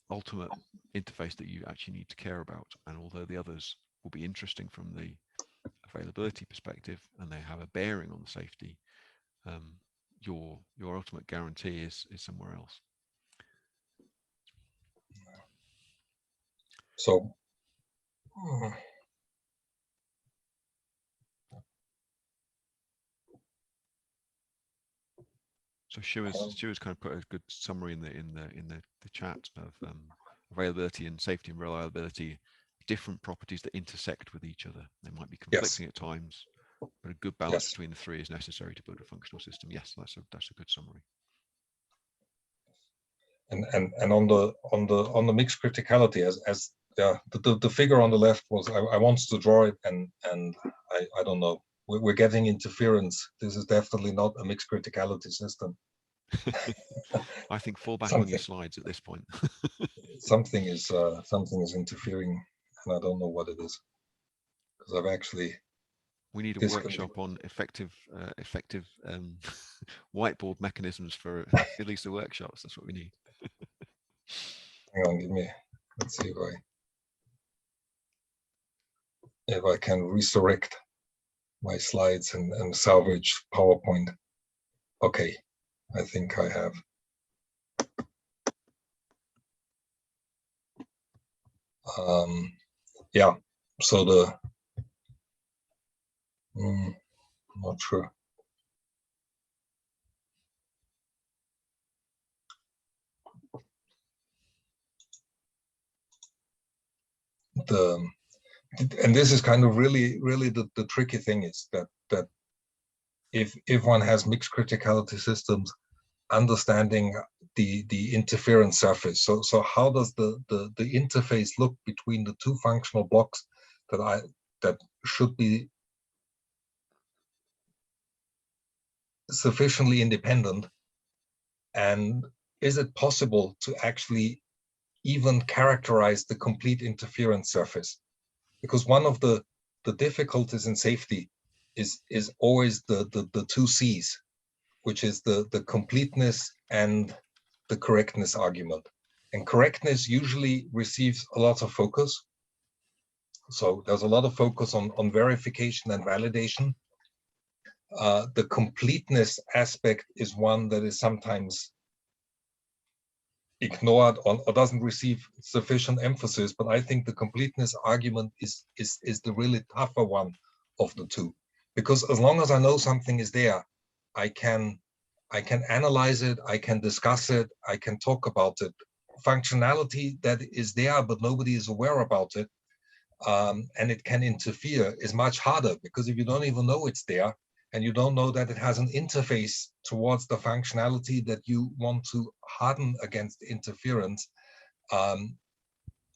S3: ultimate interface that you actually need to care about. And although the others will be interesting from the availability perspective and they have a bearing on the safety, your ultimate guarantee is somewhere else.
S2: So
S3: So Shua's kind of put a good summary in the chat of availability and safety and reliability, different properties that intersect with each other. They might be conflicting at times, but a good balance between the three is necessary to build a functional system. Yes, that's a good summary.
S2: And on the mixed criticality, as the figure on the left was, I wanted to draw it, and I don't know, we're getting interference. This is definitely not a mixed criticality system.
S3: I think fall back on your slides at this point.
S2: something is interfering, and I don't know what it is, because I've actually.
S3: We need a workshop on effective whiteboard mechanisms for ELISA workshops. That's what we need.
S2: Hang on, let's see if I can resurrect my slides and salvage PowerPoint. Okay, I think I have. Yeah, so not sure. And this is kind of really the tricky thing is that if one has mixed criticality systems, understanding the interference surface. So how does the interface look between the two functional blocks that should be sufficiently independent, and is it possible to actually even characterize the complete interference surface? Because one of the difficulties in safety is always the two C's, which is the completeness and the correctness argument. And correctness usually receives a lot of focus. So there's a lot of focus on verification and validation. The completeness aspect is one that is sometimes ignored or doesn't receive sufficient emphasis, but I think the completeness argument is the really tougher one of the two, because as long as I know something is there, I can analyze it, I can discuss it, I can talk about it. Functionality that is there but nobody is aware about it, and it can interfere, is much harder, because if you don't even know it's there and you don't know that it has an interface towards the functionality that you want to harden against interference,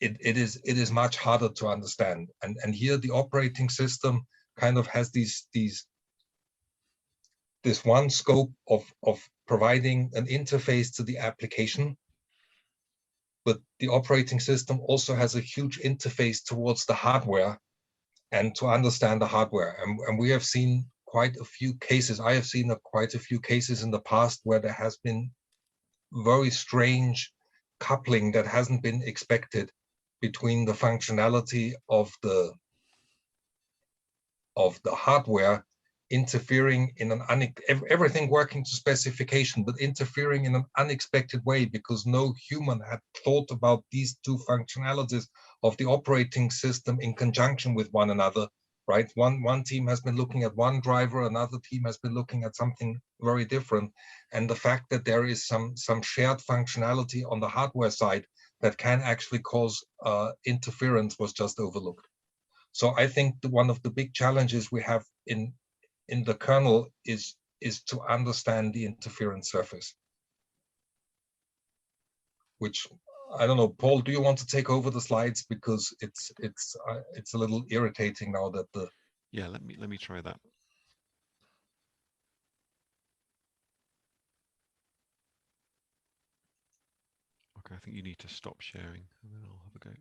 S2: it is much harder to understand. And here the operating system kind of has this one scope of providing an interface to the application, but the operating system also has a huge interface towards the hardware and to understand the hardware. And we have seen quite a few cases. I have seen quite a few cases in the past where there has been very strange coupling that hasn't been expected between the functionality of the hardware interfering in everything working to specification, but interfering in an unexpected way, because no human had thought about these two functionalities of the operating system in conjunction with one another, right? One team has been looking at one driver, another team has been looking at something very different. And the fact that there is some shared functionality on the hardware side that can actually cause interference was just overlooked. So I think one of the big challenges we have in the kernel is to understand the interference surface, which I don't know, Paul, do you want to take over the slides, because it's a little irritating now that the
S3: Yeah, let me try that. Okay, I think you need to stop sharing and then I'll have a go.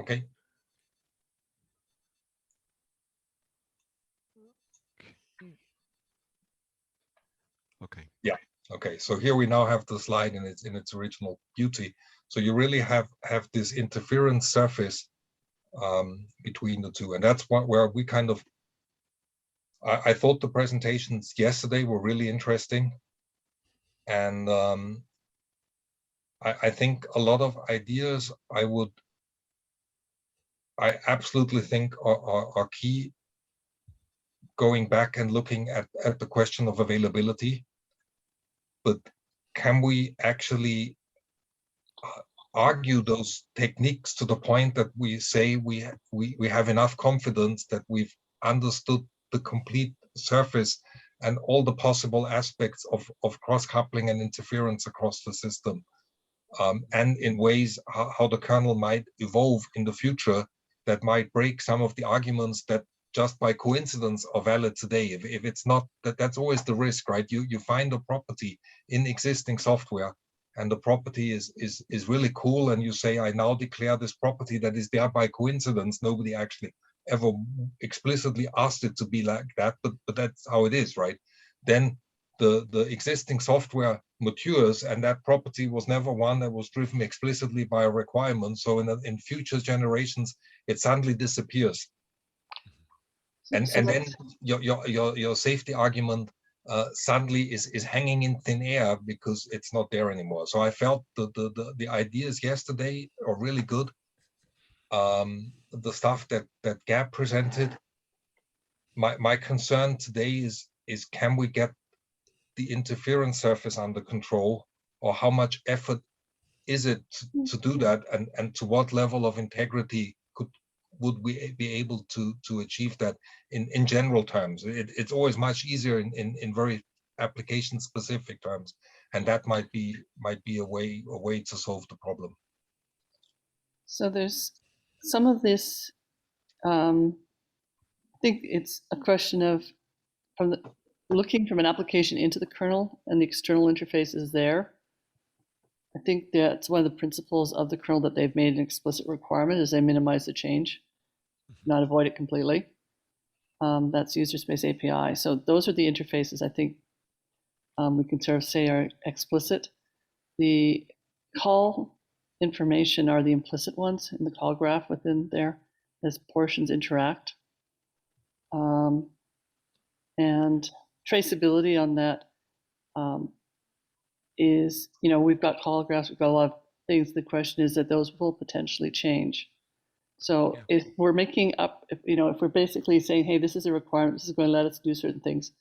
S2: okay.
S3: Okay.
S2: Yeah. Okay. So here we now have the slide in its original beauty. So you really have this interference surface between the two, and that's where we kind of. I thought the presentations yesterday were really interesting, and I think a lot of ideas I absolutely think are key, going back and looking at the question of availability. But can we actually argue those techniques to the point that we say we have enough confidence that we've understood the complete surface and all the possible aspects of cross-coupling and interference across the system, and in ways how the kernel might evolve in the future that might break some of the arguments that just by coincidence are valid today. If it's not, that's always the risk, right? You find a property in existing software, and the property is really cool, and you say, I now declare this property that is there by coincidence. Nobody actually ever explicitly asked it to be like that, but that's how it is, right? Then the existing software matures, and that property was never one that was driven explicitly by a requirement. So in future generations, it suddenly disappears. And then your safety argument suddenly is hanging in thin air because it's not there anymore. So I felt the ideas yesterday are really good. The stuff that Gab presented. My concern today is can we get the interference surface under control, or how much effort is it to do that, and to what level of integrity would we be able to achieve that in general terms. It's always much easier in very application specific terms, and that might be a way to solve the problem.
S6: So there's some of this, I think it's a question of looking from an application into the kernel and the external interfaces there. I think that's one of the principles of the kernel, that they've made an explicit requirement, is they minimize the change, not avoid it completely. That's user space API. So those are the interfaces I think we can sort of say are explicit. The call information are the implicit ones in the call graph within there as portions interact. And traceability on that is, we've got call graphs, we've got a lot of things. The question is that those will potentially change. So if we're making up, if we're basically saying, hey, this is a requirement, this is going to let us do certain things.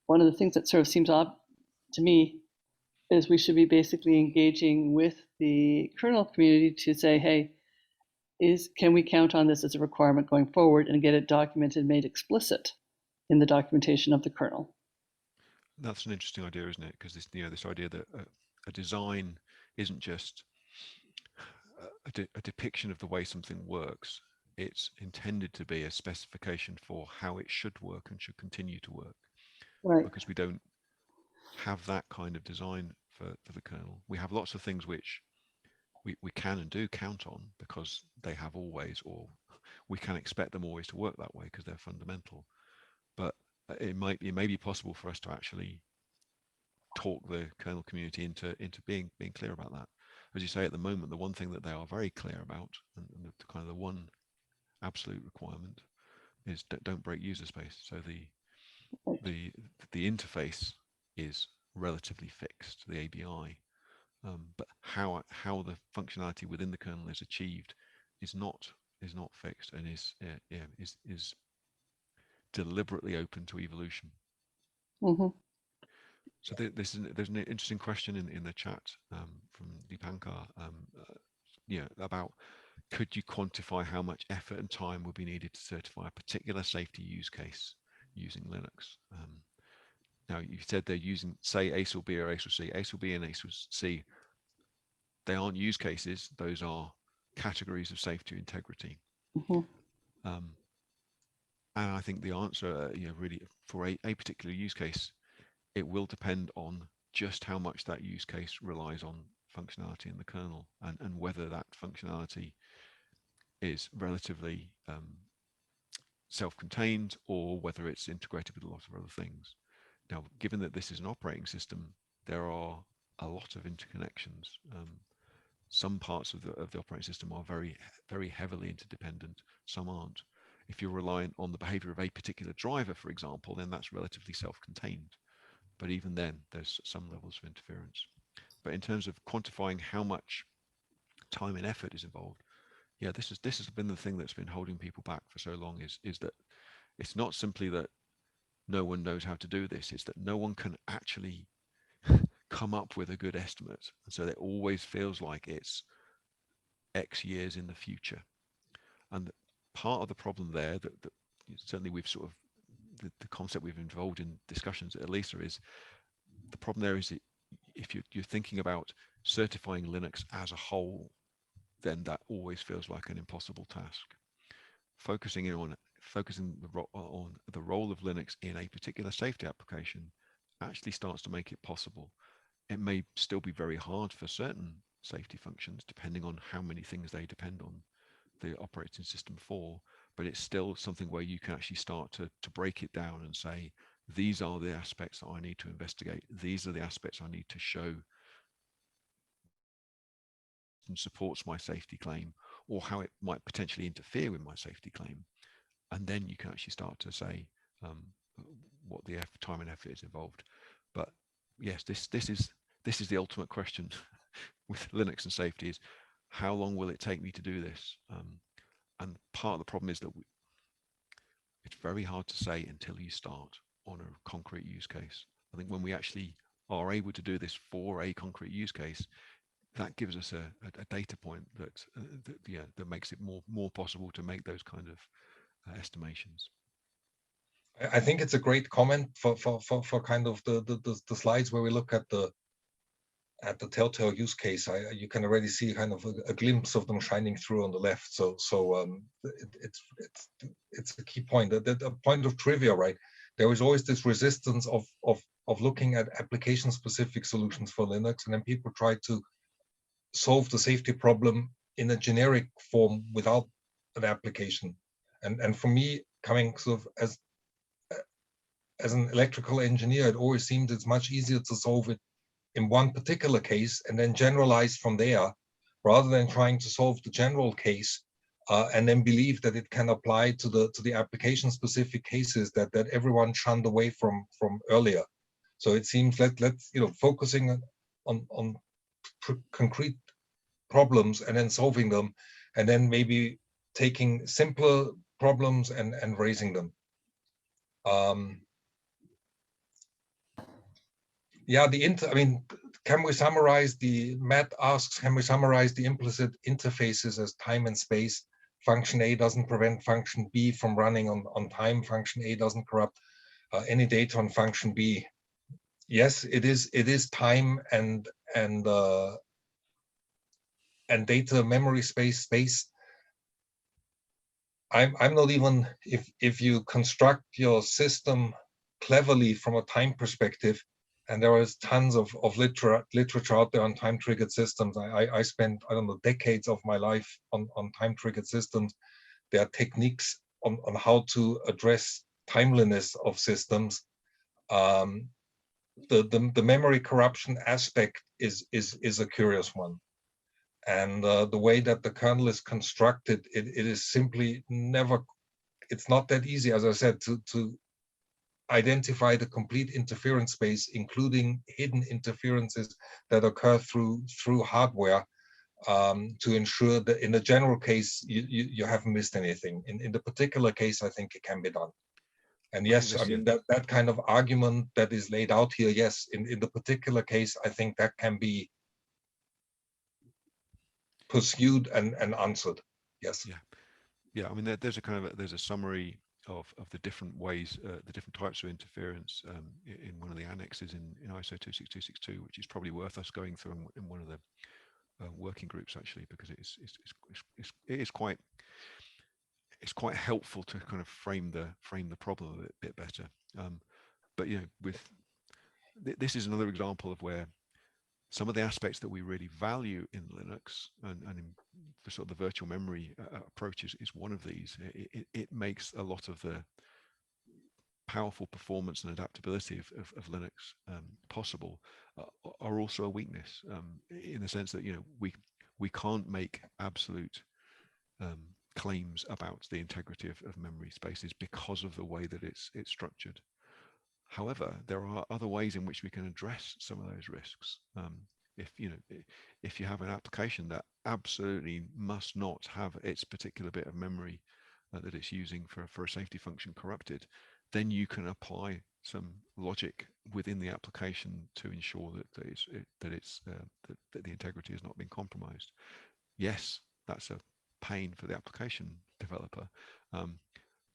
S6: One of the things that sort of seems odd to me is we should be basically engaging with the kernel community to say, hey, can we count on this as a requirement going forward, and get it documented, made explicit in the documentation of the kernel.
S3: That's an interesting idea, isn't it? Because this idea that a design isn't just a depiction of the way something works. It's intended to be a specification for how it should work and should continue to work.
S6: Right.
S3: Because we don't have that kind of design for the kernel. We have lots of things which we can and do count on because they have always, or we can expect them always to work that way because they're fundamental. But it may be possible for us to actually talk the kernel community into being clear about that. As you say, at the moment, the one thing that they are very clear about, and the kind of the one absolute requirement, is don't break user space. So the interface is relatively fixed, the ABI, but how the functionality within the kernel is achieved is not fixed, and is deliberately open to evolution.
S6: Mm-hmm.
S3: So there's an interesting question in the chat from Deepankar, about could you quantify how much effort and time would be needed to certify a particular safety use case using Linux? Now, you said they're using, say, ASIL B or ASIL C. ASIL B and ASIL C, they aren't use cases. Those are categories of safety integrity.
S6: Mhm.
S3: And I think the answer, really for a particular use case, it will depend on just how much that use case relies on functionality in the kernel, and whether that functionality is relatively self-contained or whether it's integrated with a lot of other things. Now, given that this is an operating system, there are a lot of interconnections. Some parts of the operating system are very, very heavily interdependent. Some aren't. If you're reliant on the behavior of a particular driver, for example, then that's relatively self-contained. But even then, there's some levels of interference. But in terms of quantifying how much time and effort is involved, yeah, this has been the thing that's been holding people back for so long, is that it's not simply that no one knows how to do this, it's that no one can actually come up with a good estimate. And so it always feels like it's X years in the future. And part of the problem there that certainly we've sort of, the concept we've involved in discussions at ELISA is, the problem there is that if you're thinking about certifying Linux as a whole, then that always feels like an impossible task. Focusing on the role of Linux in a particular safety application actually starts to make it possible. It may still be very hard for certain safety functions, depending on how many things they depend on the operating system for, but it's still something where you can actually start to break it down and say, these are the aspects that I need to investigate. These are the aspects I need to show and supports my safety claim, or how it might potentially interfere with my safety claim. And then you can actually start to say what the time and effort is involved. But yes, this is the ultimate question with Linux and safety, is how long will it take me to do this? And part of the problem is that it's very hard to say until you start on a concrete use case. I think when we actually are able to do this for a concrete use case, that gives us a data point that makes it more possible to make those kind of estimations.
S2: I think it's a great comment for kind of the slides where we look at the telltale use case. You can already see kind of a glimpse of them shining through on the left. So it's a key point. A point of trivia, right? There is always this resistance of looking at application-specific solutions for Linux, and then people try to solve the safety problem in a generic form without an application. And for me, coming sort of as an electrical engineer, it always seemed it's much easier to solve it in one particular case and then generalize from there, rather than trying to solve the general case and then believe that it can apply to the application-specific cases that everyone shunned away from earlier. So it seems let's focusing on concrete problems and then solving them, and then maybe taking simpler problems and raising them. Yeah, can we summarize Matt asks, can we summarize the implicit interfaces as time and space? Function A doesn't prevent function B from running on time. Function A doesn't corrupt any data on function B. Yes, it is time and data memory space. I'm not even, if you construct your system cleverly from a time perspective, and there is tons of literature out there on time-triggered systems. I spent, I don't know, decades of my life on time-triggered systems. There are techniques on how to address timeliness of systems. The memory corruption aspect is a curious one. And the way that the kernel is constructed, it is simply never, it's not that easy, as I said, to identify the complete interference space, including hidden interferences that occur through hardware, to ensure that in the general case, you haven't missed anything. In the particular case, I think it can be done. And yes, I mean, that kind of argument that is laid out here, yes, in the particular case, I think that can be pursued and answered. Yes.
S3: Yeah. I mean, there's a kind of there's a summary of the different ways, the different types of interference in one of the annexes in ISO 26262, which is probably worth us going through in one of the working groups, actually, because it is quite helpful to kind of frame the problem a bit better. But this is another example of where some of the aspects that we really value in Linux and in the sort of the virtual memory approach is one of these. It makes a lot of the powerful performance and adaptability of Linux possible, are also a weakness, in the sense that we can't make absolute claims about the integrity of memory spaces because of the way that it's structured. However, there are other ways in which we can address some of those risks. If you have an application that absolutely must not have its particular bit of memory that it's using for a safety function corrupted, then you can apply some logic within the application to ensure that the integrity has not been compromised. Yes, that's a pain for the application developer,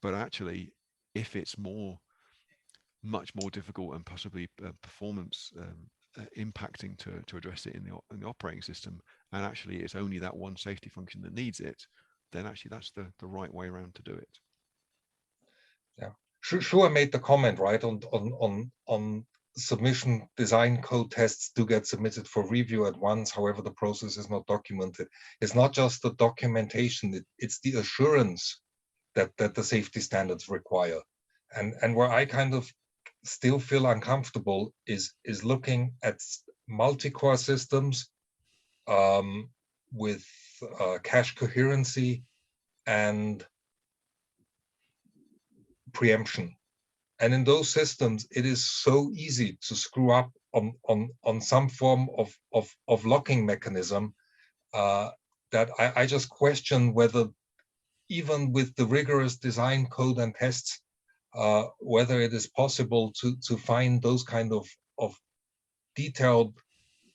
S3: but actually, if it's much more difficult and possibly performance impacting to address it in the operating system, and actually it's only that one safety function that needs it, then actually that's the right way around to do it.
S2: Yeah, sure. I made the comment, right, on submission. Design code tests do get submitted for review at once. However, the process is not documented. It's not just the documentation, it's the assurance that the safety standards require. And where I kind of still feel uncomfortable is looking at multi-core systems with cache coherency and preemption. And in those systems, it is so easy to screw up on some form of locking mechanism that I just question whether, even with the rigorous design code and tests, whether it is possible to find those kind of detailed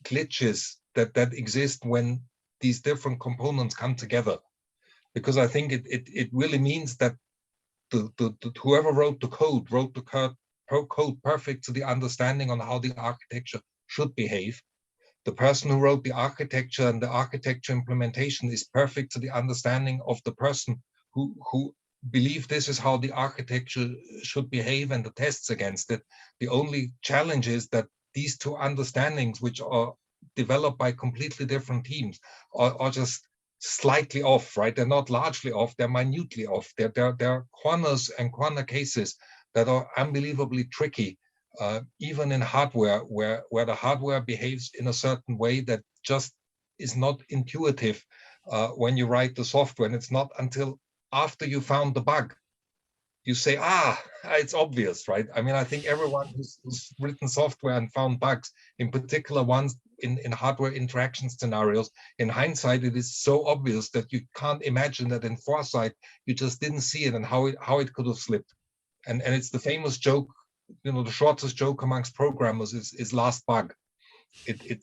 S2: glitches that exist when these different components come together. Because I think it really means that whoever wrote the code code perfect to the understanding on how the architecture should behave. The person who wrote the architecture and the architecture implementation is perfect to the understanding of the person who believe this is how the architecture should behave and the tests against it. The only challenge is that these two understandings, which are developed by completely different teams, are just slightly off, right? They're not largely off, they're minutely off. There are corners and corner cases that are unbelievably tricky, even in hardware, where the hardware behaves in a certain way that just is not intuitive when you write the software. And it's not until after you found the bug you say, it's obvious, right? I mean, I think everyone who's written software and found bugs, in particular ones in hardware interaction scenarios, in hindsight, it is so obvious that you can't imagine that in foresight, you just didn't see it and how it could have slipped. And it's the famous joke, the shortest joke amongst programmers is last bug.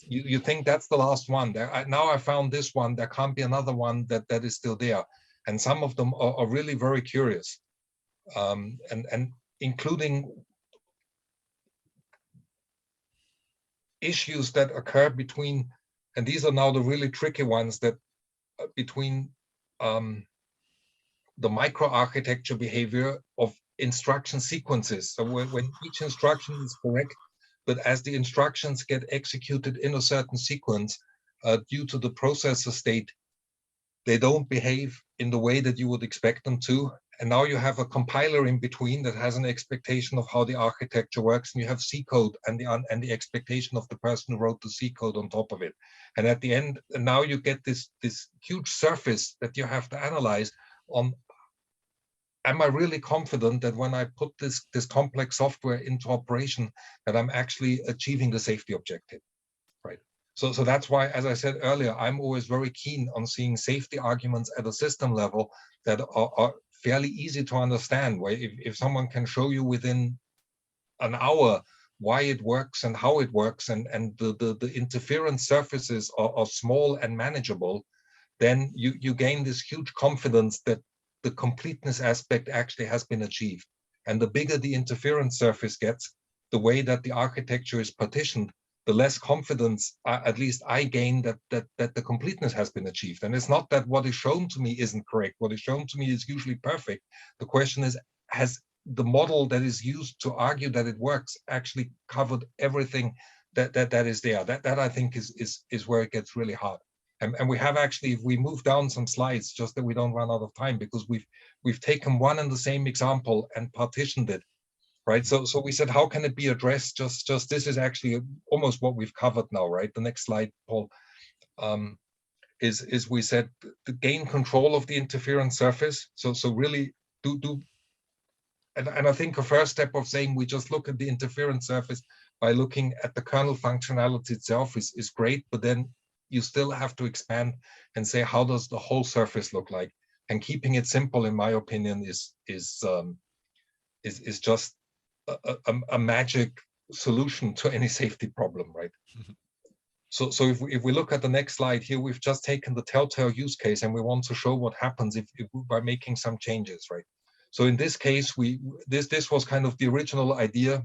S2: You think that's the last one. Now I found this one, there can't be another one that is still there. And some of them are really very curious. And including issues that occur between, and these are now the really tricky ones, that between the microarchitecture behavior of instruction sequences. So when each instruction is correct, but as the instructions get executed in a certain sequence, due to the processor state, they don't behave in the way that you would expect them to. And now you have a compiler in between that has an expectation of how the architecture works, and you have C code and the expectation of the person who wrote the C code on top of it. And at the end, now you get this huge surface that you have to analyze on, am I really confident that when I put this complex software into operation, that I'm actually achieving the safety objective, right? So that's why, as I said earlier, I'm always very keen on seeing safety arguments at a system level that are fairly easy to understand, where if someone can show you within an hour why it works and how it works, and the interference surfaces are small and manageable, then you gain this huge confidence that the completeness aspect actually has been achieved. And the bigger the interference surface gets, the way that the architecture is partitioned, the less confidence, at least I gain, that the completeness has been achieved. And it's not that what is shown to me isn't correct. What is shown to me is usually perfect. The question is, has the model that is used to argue that it works actually covered everything that is there? That I think is where it gets really hard. And we have actually, if we move down some slides, just that we don't run out of time, because we've taken one and the same example and partitioned it. Right, so we said, how can it be addressed? Just this is actually almost what we've covered now, right? The next slide, Paul, is we said to gain control of the interference surface. So really and I think a first step of saying we just look at the interference surface by looking at the kernel functionality itself is great, but then you still have to expand and say, how does the whole surface look like? And keeping it simple, in my opinion, is just a magic solution to any safety problem, right? So if we look at the next slide here, we've just taken the telltale use case and we want to show what happens if by making some changes, right? So in this case, this was kind of the original idea,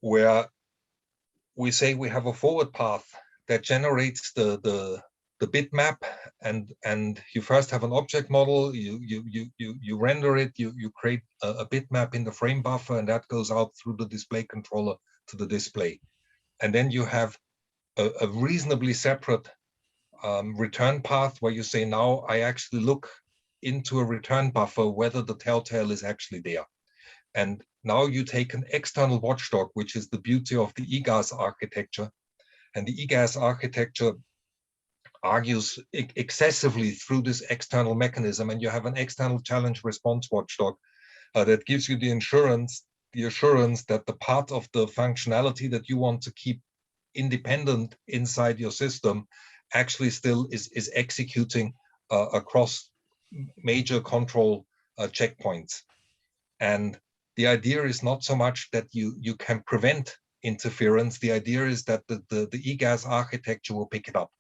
S2: where we say we have a forward path that generates the bitmap, and you first have an object model, you render it, you create a bitmap in the frame buffer, and that goes out through the display controller to the display. And then you have a reasonably separate return path where you say, now I actually look into a return buffer whether the telltale is actually there. And now you take an external watchdog, which is the beauty of the EGAS architecture. And the EGAS architecture argues excessively through this external mechanism, and you have an external challenge response watchdog that gives you the assurance that the part of the functionality that you want to keep independent inside your system actually still is executing across major control checkpoints. And the idea is not so much that you can prevent interference. The idea is that the EGAS architecture will pick it up.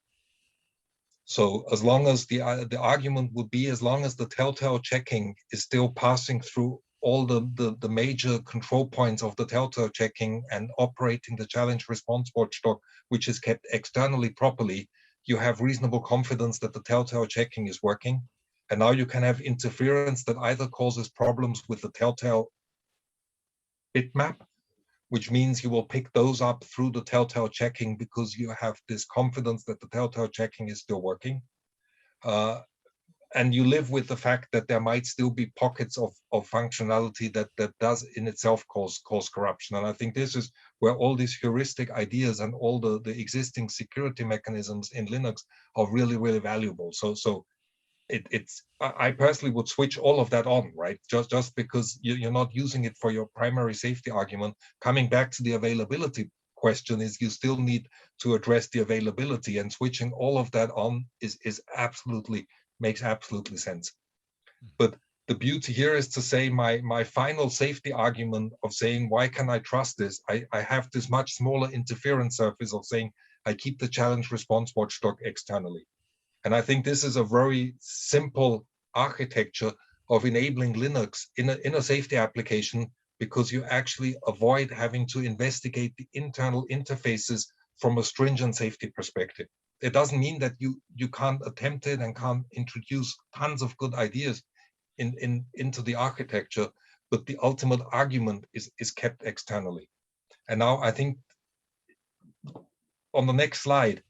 S2: So as long as the argument would be, as long as the telltale checking is still passing through all the major control points of the telltale checking and operating the challenge response watchdog, which is kept externally properly, you have reasonable confidence that the telltale checking is working. And now you can have interference that either causes problems with the telltale bitmap, which means you will pick those up through the telltale checking because you have this confidence that the telltale checking is still working. And you live with the fact that there might still be pockets of functionality that does in itself cause corruption. And I think this is where all these heuristic ideas and all the existing security mechanisms in Linux are really, really valuable. So I personally would switch all of that on, right? Just because you're not using it for your primary safety argument. Coming back to the availability question is you still need to address the availability, and switching all of that on makes absolutely sense. But the beauty here is to say my final safety argument of saying, why can I trust this? I have this much smaller interference surface of saying I keep the challenge response watchdog externally. And I think this is a very simple architecture of enabling Linux in a safety application, because you actually avoid having to investigate the internal interfaces from a stringent safety perspective. It doesn't mean that you can't attempt it and can't introduce tons of good ideas into the architecture, but the ultimate argument is kept externally. And now I think on the next slide,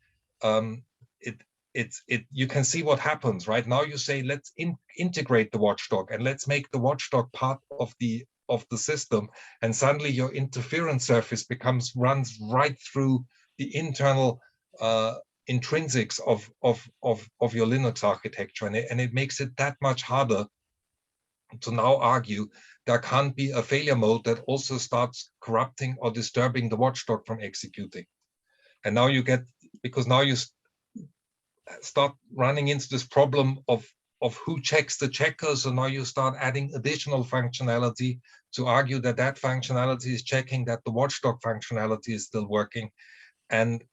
S2: you can see what happens, right? Now you say, let's integrate the watchdog and let's make the watchdog part of the system, and suddenly your interference surface runs right through the internal intrinsics of your Linux architecture, and it makes it that much harder to now argue there can't be a failure mode that also starts corrupting or disturbing the watchdog from executing. And now because now you start running into this problem of who checks the checker. So now you start adding additional functionality to argue that functionality is checking that the watchdog functionality is still working. And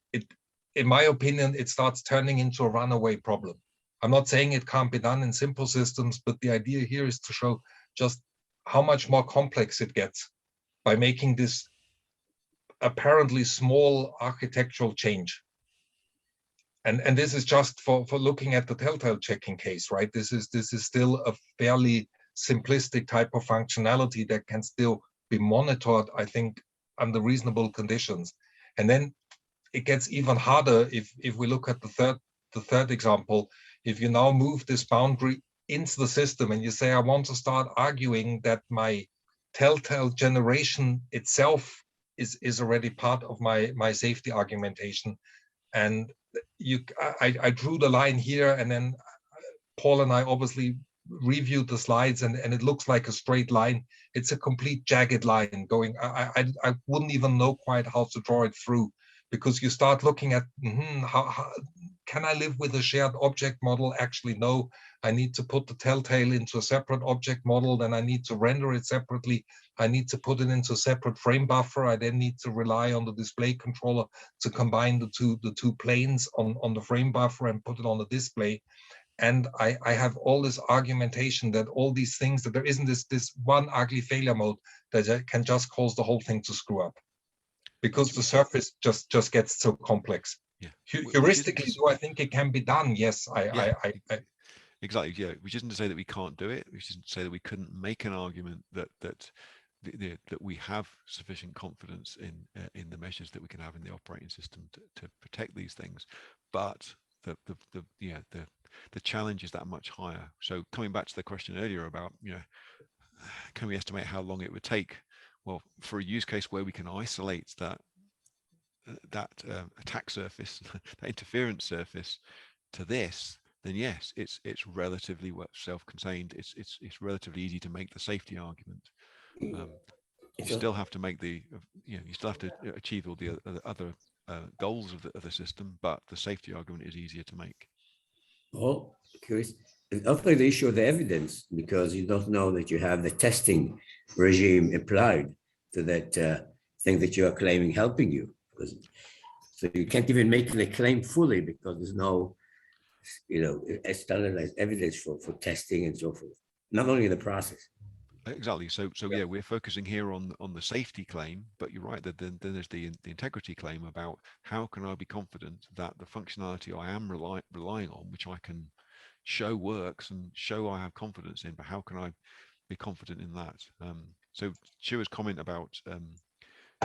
S2: in my opinion, it starts turning into a runaway problem. I'm not saying it can't be done in simple systems, but the idea here is to show just how much more complex it gets by making this apparently small architectural change. And this is just for looking at the telltale checking case, right? This is still a fairly simplistic type of functionality that can still be monitored, I think, under reasonable conditions. And then it gets even harder if we look at the third example. If you now move this boundary into the system and you say, I want to start arguing that my telltale generation itself is already part of my safety argumentation. And I drew the line here, and then Paul and I obviously reviewed the slides, and it looks like a straight line. It's a complete jagged line going. I wouldn't even know quite how to draw it through, because you start looking at how can I live with a shared object model? Actually, no, I need to put the telltale into a separate object model, then I need to render it separately. I need to put it into a separate frame buffer. I then need to rely on the display controller to combine the two planes on the frame buffer and put it on the display. And I have all this argumentation that all these things, that there isn't this one ugly failure mode that can just cause the whole thing to screw up, because the surface just gets so complex. Yeah. Heuristically, do I think it can be done? Yes,
S3: exactly. Yeah, which isn't to say that we can't do it. Which isn't to say that we couldn't make an argument that we have sufficient confidence in the measures that we can have in the operating system to protect these things. But the challenge is that much higher. So coming back to the question earlier about, can we estimate how long it would take? Well, for a use case where we can isolate that attack surface, that interference surface to this, then yes, it's relatively self-contained. It's relatively easy to make the safety argument. You still have to make you still have to achieve all the other goals of the system, but the safety argument is easier to make.
S5: Oh, curious. And also the issue of the evidence, because you don't know that you have the testing regime applied to that thing that you are claiming helping you. So you can't even make the claim fully because there's no, standardized evidence for testing and so forth. Not only the process.
S3: Exactly. So yeah, we're focusing here on the safety claim, but you're right that then there's the integrity claim about how can I be confident that the functionality I am relying on, which I can show works and show I have confidence in, but how can I be confident in that? So Shua's comment about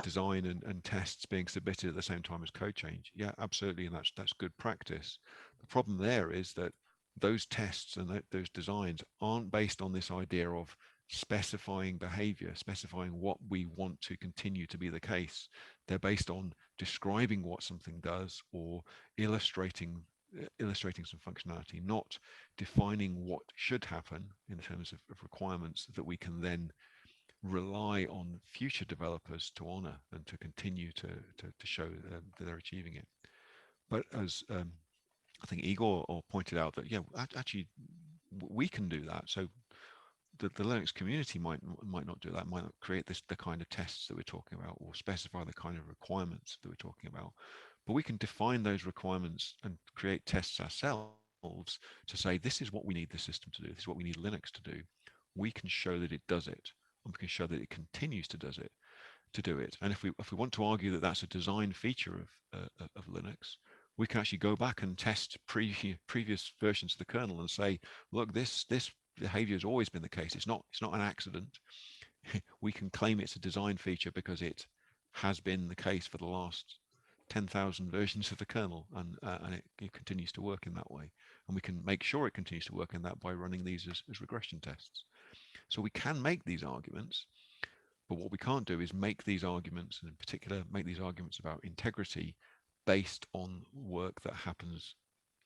S3: design and tests being submitted at the same time as code change, yeah, absolutely, and that's good practice. The problem there is that those tests and those designs aren't based on this idea of specifying behavior, specifying what we want to continue to be the case. They're based on describing what something does or illustrating some functionality, not defining what should happen in terms of requirements that we can then rely on future developers to honor and to continue to show that they're achieving it. But as I think Igor pointed out, that yeah, actually we can do that. So the Linux community might not do that, might not create the kind of tests that we're talking about or specify the kind of requirements that we're talking about. But we can define those requirements and create tests ourselves to say, this is what we need the system to do. This is what we need Linux to do. We can show that it does it, and we can show that it continues to do it. And if we want to argue that that's a design feature of Linux, we can actually go back and test previous versions of the kernel and say, look, this behavior has always been the case. It's not an accident. We can claim it's a design feature because it has been the case for the last 10,000 versions of the kernel, and it continues to work in that way. And we can make sure it continues to work in that by running these as regression tests. So we can make these arguments, but what we can't do is make these arguments, and in particular make these arguments about integrity based on work that happens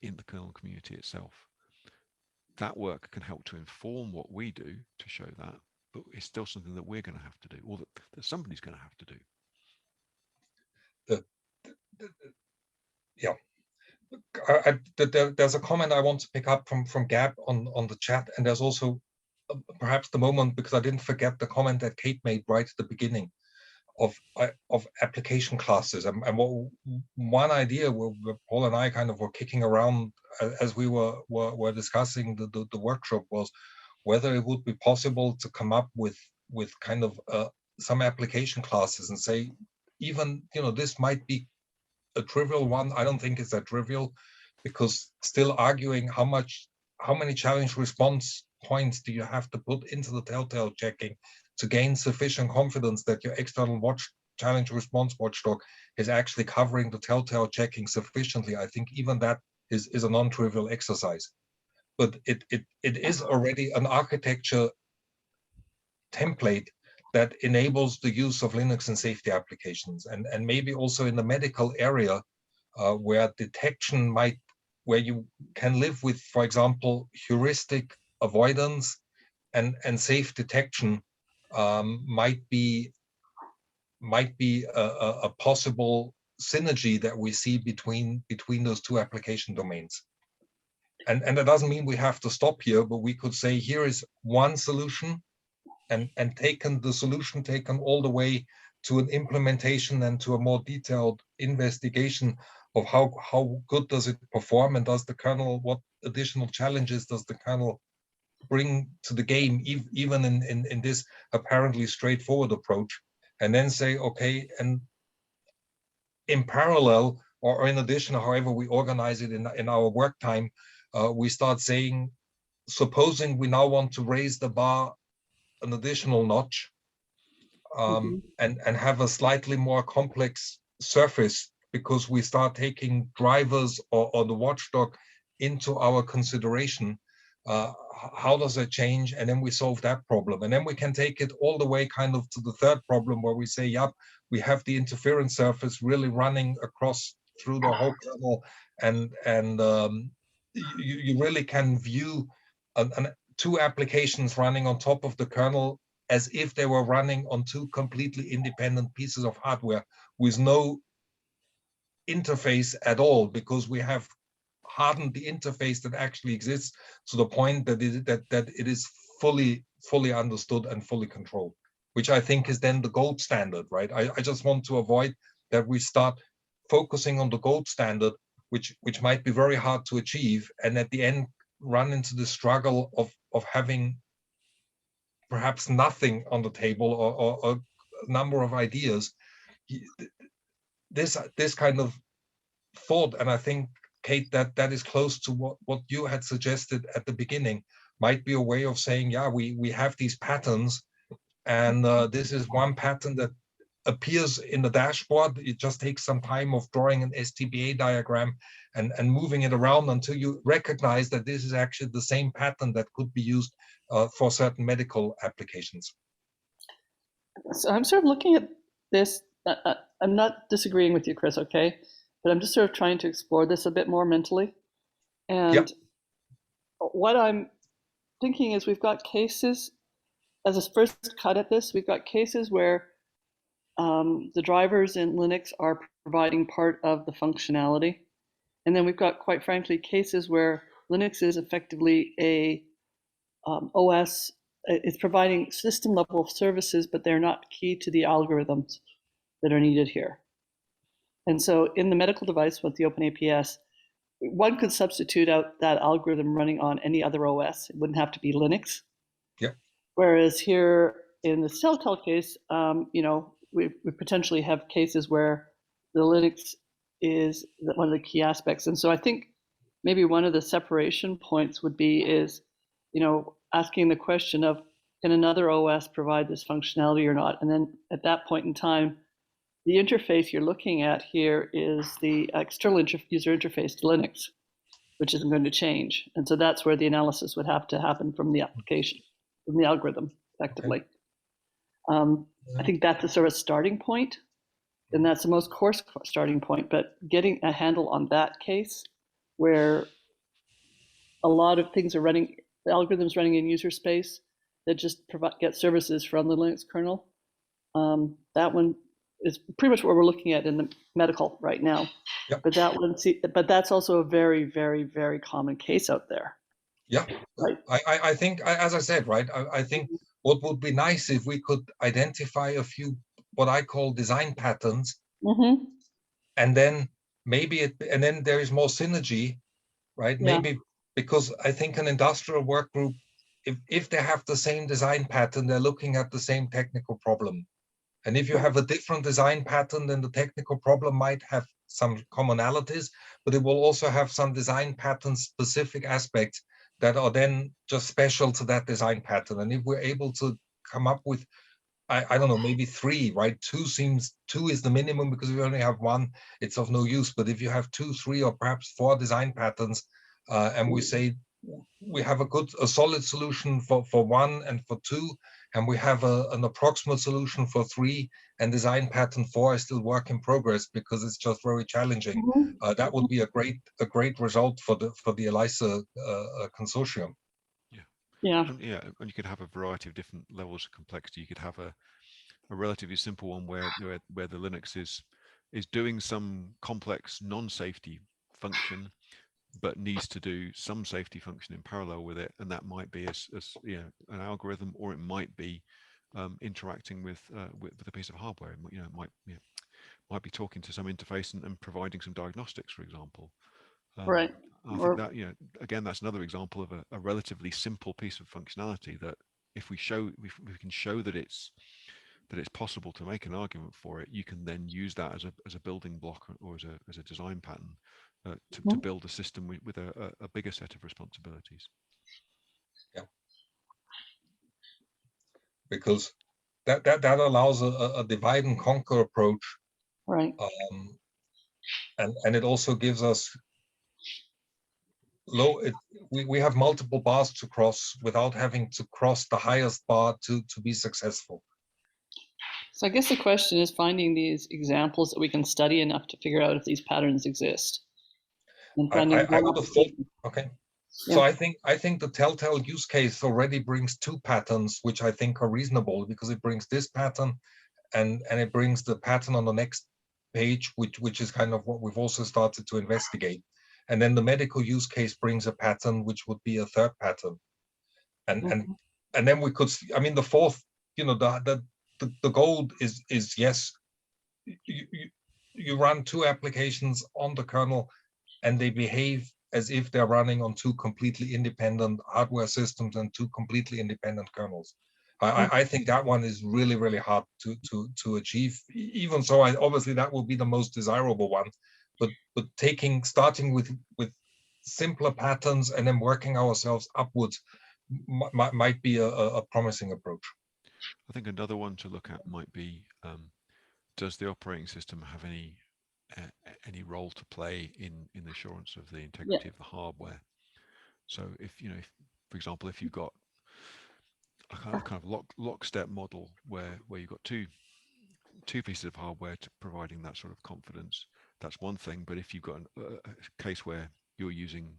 S3: in the kernel community itself. That work can help to inform what we do to show that, but it's still something that we're going to have to do, or that somebody's going to have to do.
S2: There's a comment I want to pick up from Gab on the chat, and there's also perhaps the moment, because I didn't forget the comment that Kate made right at the beginning. of application classes. And what one idea where Paul and I kind of were kicking around as we were discussing the workshop was whether it would be possible to come up with kind of some application classes and say, even, this might be a trivial one. I don't think it's that trivial, because still arguing how many challenge response points do you have to put into the telltale checking to gain sufficient confidence that your external challenge response watchdog is actually covering the telltale checking sufficiently. I think even that is a non-trivial exercise. But it is already an architecture template that enables the use of Linux in safety applications, and maybe also in the medical area, where detection where you can live with, for example, heuristic avoidance and safe detection, might be a possible synergy that we see between those two application domains. And that doesn't mean we have to stop here, but we could say here is one solution, and taken all the way to an implementation and to a more detailed investigation of how good does it perform, and does the kernel, what additional challenges does the kernel bring to the game, even in this apparently straightforward approach, and then say, okay, and in parallel or in addition, however we organize it in our work time, we start saying, supposing we now want to raise the bar an additional notch, and have a slightly more complex surface, because we start taking drivers or the watchdog into our consideration. How does that change? And then we solve that problem. And then we can take it all the way kind of to the third problem, where we say, yep, we have the interference surface really running across through the whole kernel, and you really can view two applications running on top of the kernel as if they were running on two completely independent pieces of hardware with no interface at all, because we have hardened the interface that actually exists to the point that it is fully understood and fully controlled, which I think is then the gold standard, right? I just want to avoid that we start focusing on the gold standard, which might be very hard to achieve, and at the end run into the struggle of having perhaps nothing on the table, or a number of ideas. This kind of thought, and I think, Kate, that is close to what you had suggested at the beginning, might be a way of saying, yeah, we have these patterns, and this is one pattern that appears in the dashboard. It just takes some time of drawing an STBA diagram and moving it around until you recognize that this is actually the same pattern that could be used for certain medical applications.
S6: So I'm sort of looking at this. I'm not disagreeing with you, Chris, okay? But I'm just sort of trying to explore this a bit more mentally. And what I'm thinking is, we've got cases, as a first cut at this, we've got cases where the drivers in Linux are providing part of the functionality. And then we've got, quite frankly, cases where Linux is effectively a OS. It's providing system level services, but they're not key to the algorithms that are needed here. And so in the medical device with the OpenAPS, one could substitute out that algorithm running on any other OS. It wouldn't have to be Linux.
S2: Yeah.
S6: Whereas here in the telltale case, we potentially have cases where the Linux is one of the key aspects. And so I think maybe one of the separation points would be asking the question of, can another OS provide this functionality or not? And then at that point in time, the interface you're looking at here is the external user interface to Linux, which isn't going to change. And so that's where the analysis would have to happen from the application, from the algorithm, effectively. Okay. I think that's a sort of starting point, and that's the most coarse starting point. But getting a handle on that case, where a lot of things are running, the algorithms running in user space that just get services from the Linux kernel, that one is pretty much what we're looking at in the medical right now.
S2: Yep.
S6: But that's also a very, very, very common case out there.
S2: Yeah,
S6: right.
S2: I think, as I said, right, I think what would be nice if we could identify a few what I call design patterns,
S6: Mm-hmm.
S2: and then and then there is more synergy, right?
S6: Yeah.
S2: Maybe because I think an industrial work group, if they have the same design pattern, they're looking at the same technical problem. And if you have a different design pattern, then the technical problem might have some commonalities, but it will also have some design pattern specific aspects that are then just special to that design pattern. And if we're able to come up with, I don't know, maybe 3, right? 2 is the minimum, because if you only have 1, it's of no use. But if you have 2, 3, or perhaps 4 design patterns, and we say we have a solid solution for 1 and for 2, and we have an approximate solution for 3, and design pattern 4 is still work in progress because it's just very challenging.
S6: Mm-hmm.
S2: That would be a great result for the ELISA consortium.
S6: Yeah.
S3: And you could have a variety of different levels of complexity. You could have a relatively simple one where the Linux is doing some complex non-safety function, but needs to do some safety function in parallel with it, and that might be as an algorithm, or it might be interacting with a piece of hardware. It might be talking to some interface and providing some diagnostics, for example.
S6: Right.
S3: I think that, again, that's another example of a relatively simple piece of functionality that if we can show that it's possible to make an argument for it, you can then use that as a building block or as a design pattern to build a system with a bigger set of responsibilities.
S2: Yeah, because that allows a divide and conquer approach,
S6: Right.
S2: And it also gives us we have multiple bars to cross without having to cross the highest bar to be successful.
S6: So I guess the question is finding these examples that we can study enough to figure out if these patterns exist. And finding
S2: I would have thought, okay.
S6: Yeah.
S2: So I think the Telltale use case already brings 2 patterns, which I think are reasonable, because it brings this pattern and it brings the pattern on the next page, which is kind of what we've also started to investigate. And then the medical use case brings a pattern, which would be a 3rd pattern. And then we could, I mean, the 4th, the goal is yes, you run 2 applications on the kernel, and they behave as if they're running on 2 completely independent hardware systems and 2 completely independent kernels. I think that one is really, really hard to achieve. Even so, obviously that will be the most desirable one. But starting with simpler patterns and then working ourselves upwards might be a promising approach.
S3: I think another one to look at might be, does the operating system have any role to play in the assurance of the integrity of the hardware? So if for example, if you've got a kind of lockstep model where you've got two pieces of hardware providing that sort of confidence, that's one thing. But if you've got a case where you're using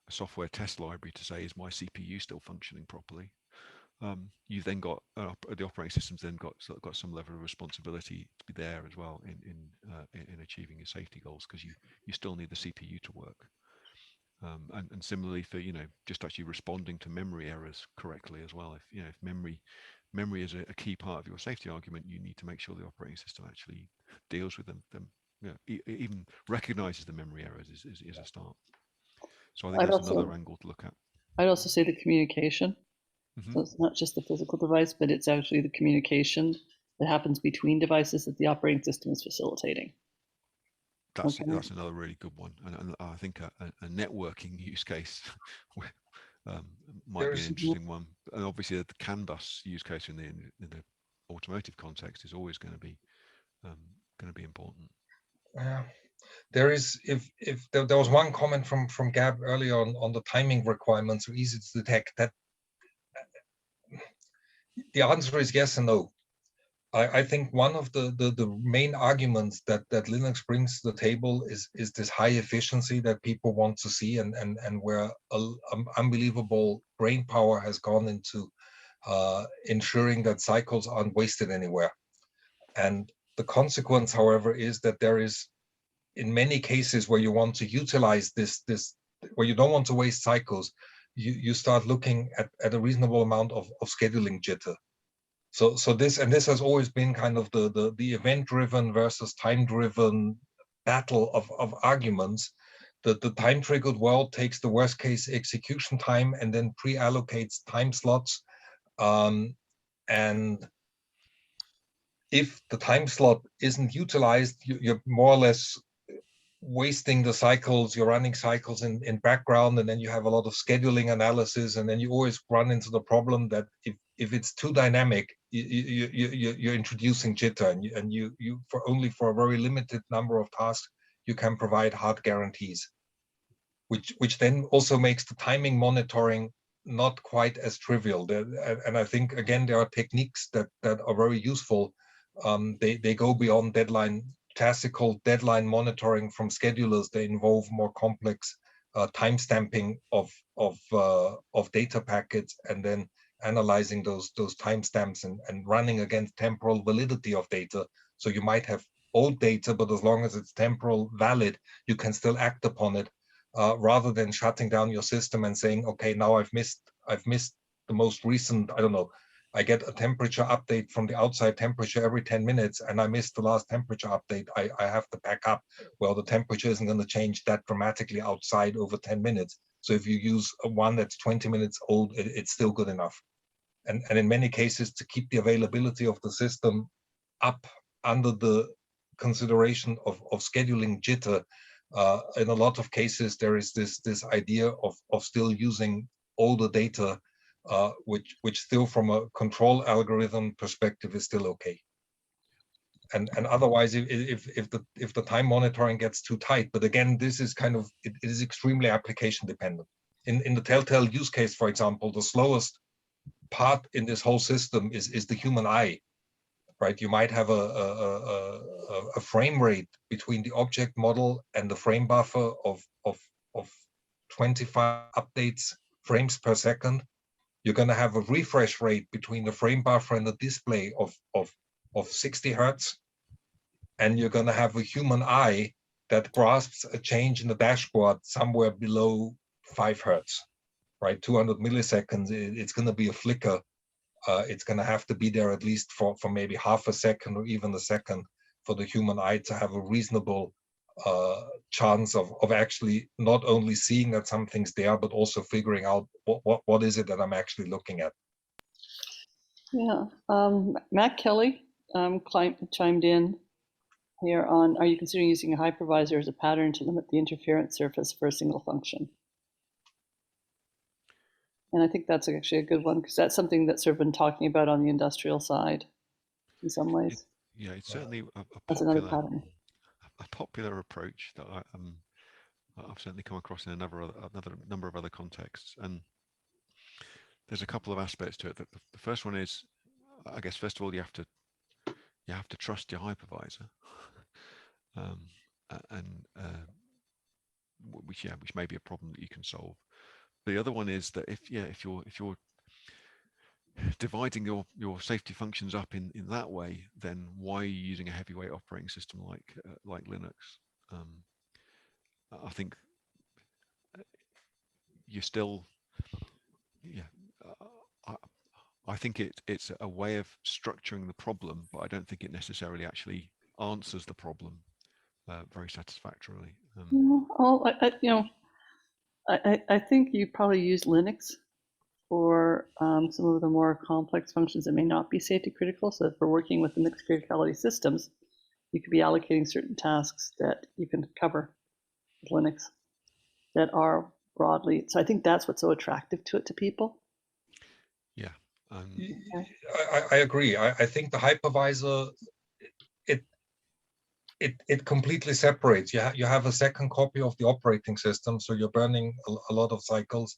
S3: a software test library to say, is my CPU still functioning properly? You've then got the operating system's then got some level of responsibility to be there as well in achieving your safety goals, because you still need the CPU to work. And similarly for just actually responding to memory errors correctly as well. If memory is a key part of your safety argument, you need to make sure the operating system actually deals with them. Even recognizes the memory errors is a start. So I think that's another angle to look at.
S6: I'd also say the communication. So it's not just the physical device, but it's actually the communication that happens between devices that the operating system is facilitating.
S3: That's another really good one, and I think a networking use case might be an interesting one. And obviously, the CAN bus use case in the automotive context is always going to be important.
S2: There is, if there was one comment from Gab earlier on the timing requirements, are easy to detect. That the answer is yes and no. I think one of the main arguments that Linux brings to the table is this high efficiency that people want to see, and where unbelievable brain power has gone into ensuring that cycles aren't wasted anywhere. And the consequence, however, is that there is, in many cases where you want to utilize this where you don't want to waste cycles, you start looking at a reasonable amount of scheduling jitter. So this has always been kind of the event-driven versus time-driven battle of arguments. The time-triggered world takes the worst-case execution time and then pre-allocates time slots. And if the time slot isn't utilized, you're more or less wasting the cycles. You're running cycles in background, and then you have a lot of scheduling analysis, and then you always run into the problem that if it's too dynamic, you're introducing jitter, and you for a very limited number of tasks you can provide hard guarantees, which then also makes the timing monitoring not quite as trivial. And I think again there are techniques that are very useful. They go beyond classical deadline monitoring from schedulers. They involve more complex timestamping of data packets, and then analyzing those timestamps and running against temporal validity of data. So you might have old data, but as long as it's temporal valid, you can still act upon it, rather than shutting down your system and saying, okay, now I've missed the most recent, I don't know, I get a temperature update from the outside temperature every 10 minutes, and I missed the last temperature update. I have to back up. Well, the temperature isn't going to change that dramatically outside over 10 minutes. So if you use one that's 20 minutes old, it's still good enough. And in many cases, to keep the availability of the system up under the consideration of scheduling jitter, in a lot of cases, there is this idea of still using older data, which still from a control algorithm perspective is still okay. And otherwise, if the time monitoring gets too tight, but again, this is kind of, it is extremely application dependent. In the Telltale use case, for example, the slowest part in this whole system is the human eye, right? You might have a frame rate between the object model and the frame buffer of 25 updates frames per second. You're going to have a refresh rate between the frame buffer and the display of 60 hertz. And you're going to have a human eye that grasps a change in the dashboard somewhere below 5 hertz, right? 200 milliseconds, it's going to be a flicker. It's going to have to be there at least for maybe half a second or even a second for the human eye to have a reasonable chance of actually not only seeing that something's there, but also figuring out what is it that I'm actually looking at.
S6: Yeah, Matt Kelly chimed in here on, are you considering using a hypervisor as a pattern to limit the interference surface for a single function? And I think that's actually a good one, because that's something that's sort of been talking about on the industrial side in some ways.
S3: Yeah, it's certainly
S6: That's another pattern.
S3: A popular approach that I've certainly come across in another number of other contexts. And there's a couple of aspects to it. The first one is, I guess, first of all, you have to trust your hypervisor, which may be a problem that you can solve. The other one is that if you're dividing your safety functions up in that way, then why are you using a heavyweight operating system like Linux? I think you're still, I think it's a way of structuring the problem, but I don't think it necessarily actually answers the problem very satisfactorily.
S6: I think you probably use Linux for some of the more complex functions that may not be safety critical. So if we're working with the mixed criticality systems, you could be allocating certain tasks that you can cover with Linux that are broadly. So I think that's what's so attractive to it to people.
S3: Yeah.
S2: I agree. I think the hypervisor, it completely separates. You have a second copy of the operating system, so you're burning a lot of cycles.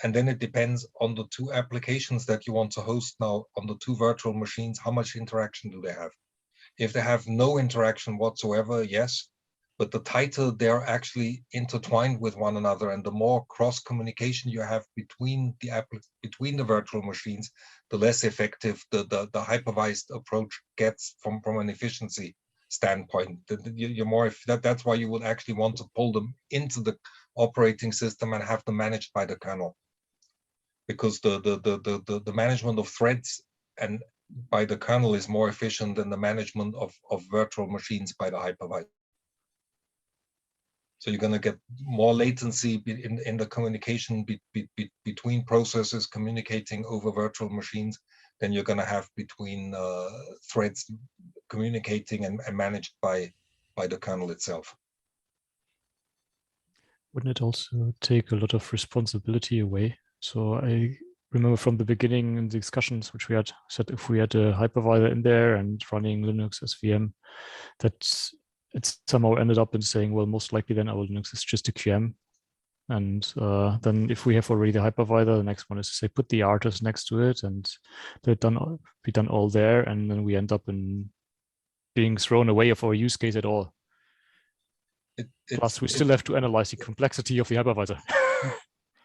S2: And then it depends on the two applications that you want to host now on the two virtual machines. How much interaction do they have? If they have no interaction whatsoever, yes. But the tighter they're actually intertwined with one another, and the more cross communication you have between the virtual machines, the less effective the hypervised approach gets from an efficiency standpoint. You're more, that's why you would actually want to pull them into the operating system and have them managed by the kernel, because the management of threads and by the kernel is more efficient than the management of virtual machines by the hypervisor. So you're going to get more latency in the communication between processes communicating over virtual machines than you're going to have between threads communicating and managed by the kernel itself.
S7: Wouldn't it also take a lot of responsibility away? So I remember from the beginning in the discussions which we had said, if we had a hypervisor in there and running Linux as VM, that it somehow ended up in saying, well, most likely then our Linux is just a QM. And then if we have already the hypervisor, the next one is to say, put the RTOS next to it and be done all there. And then we end up in being thrown away of our use case at all. Plus, we still have to analyze the complexity of the hypervisor.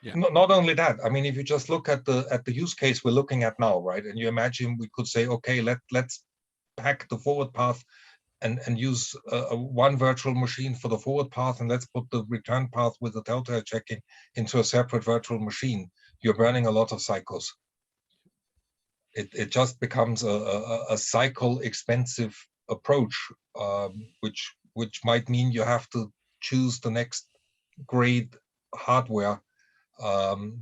S3: Yeah.
S2: Not only that, I mean, if you just look at the use case we're looking at now, right? And you imagine we could say, okay, let's pack the forward path and use one virtual machine for the forward path, and let's put the return path with the telltale checking into a separate virtual machine. You're burning a lot of cycles. It just becomes a cycle expensive approach, which might mean you have to choose the next grade hardware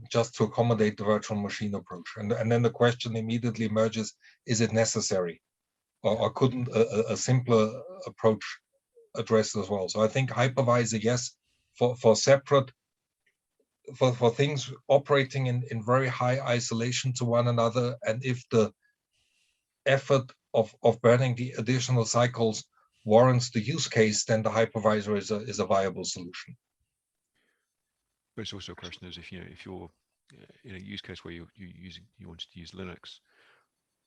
S2: just to accommodate the virtual machine approach. And then the question immediately emerges, is it necessary? Or couldn't a simpler approach address it as well? So I think hypervisor, yes, for separate, for things operating in very high isolation to one another, and if the effort of burning the additional cycles warrants the use case, then the hypervisor is a viable solution.
S3: But it's also a question is if you're in a use case where you wanted to use Linux,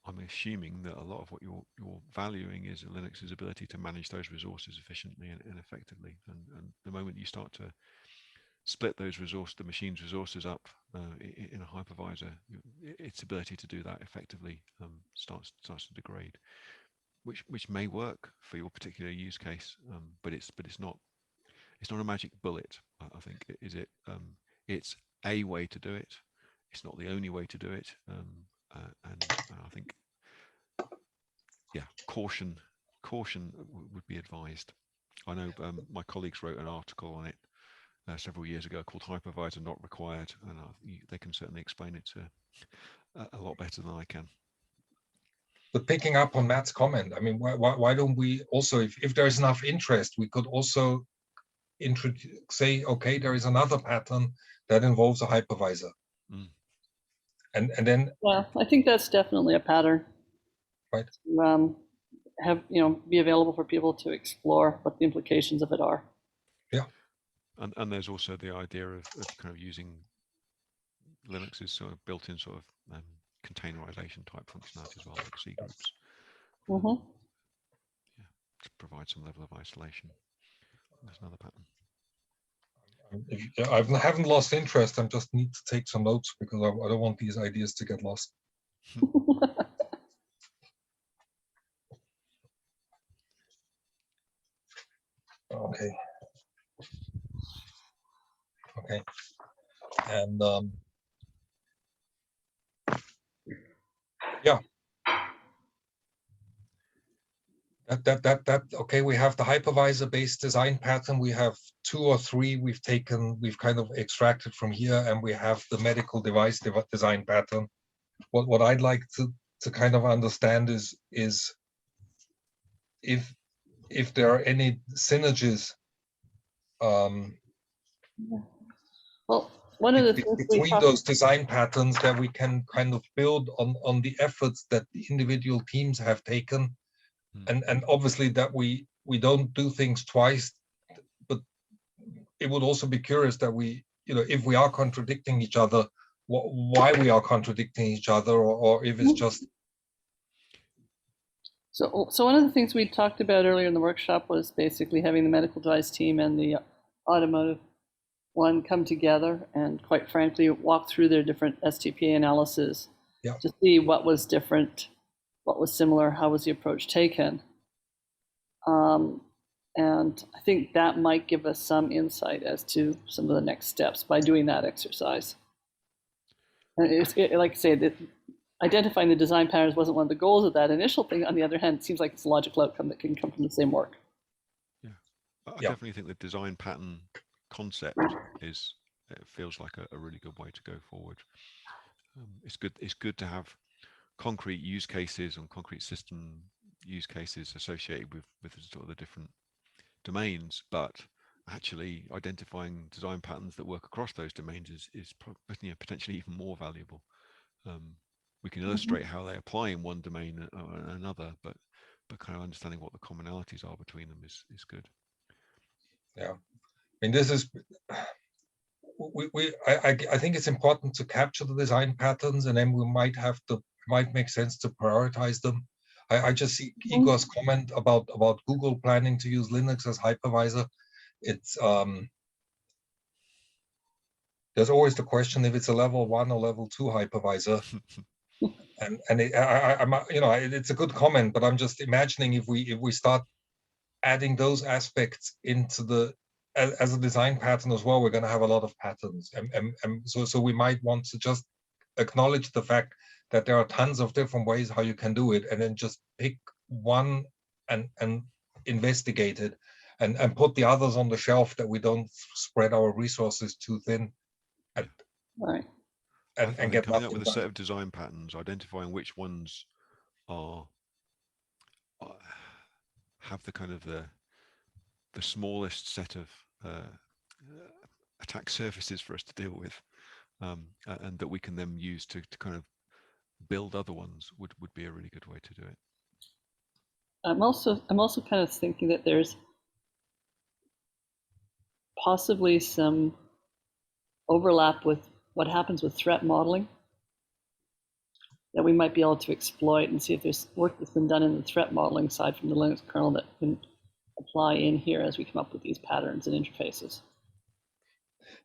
S3: I'm assuming that a lot of what you're valuing is Linux's ability to manage those resources efficiently and effectively. And the moment you start to split those the machine's resources up in a hypervisor, its ability to do that effectively starts to degrade, which may work for your particular use case, but it's not a magic bullet. I think it's a way to do it. It's not the only way to do it, and I think, yeah, caution would be advised. I know my colleagues wrote an article on it several years ago called "Hypervisor Not Required," and they can certainly explain it a lot better than I can.
S2: But picking up on Matt's comment, I mean, why don't we also, if there is enough interest, we could also say, okay, there is another pattern that involves a hypervisor.
S3: Mm.
S2: And then,
S6: yeah, I think that's definitely a pattern.
S2: Right.
S6: Have be available for people to explore what the implications of it are.
S2: Yeah.
S3: And there's also the idea of kind of using Linux's sort of built-in sort of containerization type functionality as well, like C groups.
S6: Mm-hmm.
S3: Yeah, to provide some level of isolation. There's another pattern.
S2: I haven't lost interest. I just need to take some notes because I don't want these ideas to get lost. Okay. Okay. And yeah. Okay, we have the hypervisor based design pattern. We have 2 or 3 we've kind of extracted from here, and we have the medical device design pattern. What I'd like to kind of understand is if there are any synergies
S6: Well, one of the things
S2: between those design patterns that we can kind of build on the efforts that the individual teams have taken. And obviously that we don't do things twice, but it would also be curious that we, if we are contradicting each other, why we are contradicting each other, or if it's just.
S6: So one of the things we talked about earlier in the workshop was basically having the medical device team and the automotive one come together and, quite frankly, walk through their different STP analysis to see what was different, what was similar, how was the approach taken. And I think that might give us some insight as to some of the next steps by doing that exercise. And like I say, that identifying the design patterns wasn't one of the goals of that initial thing. On the other hand, it seems like it's a logical outcome that can come from the same work.
S3: Yeah, I definitely think the design pattern concept is, it feels like a really good way to go forward. It's good to have concrete use cases and concrete system use cases associated with sort of the different domains, but actually identifying design patterns that work across those domains is potentially even more valuable. We can illustrate how they apply in one domain or another, but kind of understanding what the commonalities are between them is good.
S2: Yeah, I mean, this is, I think it's important to capture the design patterns, and then we might make sense to prioritize them. I just see Igor's comment about Google planning to use Linux as hypervisor. It's there's always the question if it's a level 1 or level 2 hypervisor. and it's a good comment, but I'm just imagining if we start adding those aspects into as a design pattern as well, we're going to have a lot of patterns, and so we might want to just acknowledge the fact that there are tons of different ways how you can do it, and then just pick one and investigate it, and put the others on the shelf, that we don't spread our resources too thin.
S6: Right.
S2: And get
S3: coming up with a set of design patterns, identifying which ones are have the kind of the smallest set of attack surfaces for us to deal with, and that we can then use to kind of build other ones would be a really good way to do it.
S6: I'm also kind of thinking that there's possibly some overlap with what happens with threat modeling that we might be able to exploit, and see if there's work that's been done in the threat modeling side from the Linux kernel that can apply in here as we come up with these patterns and interfaces.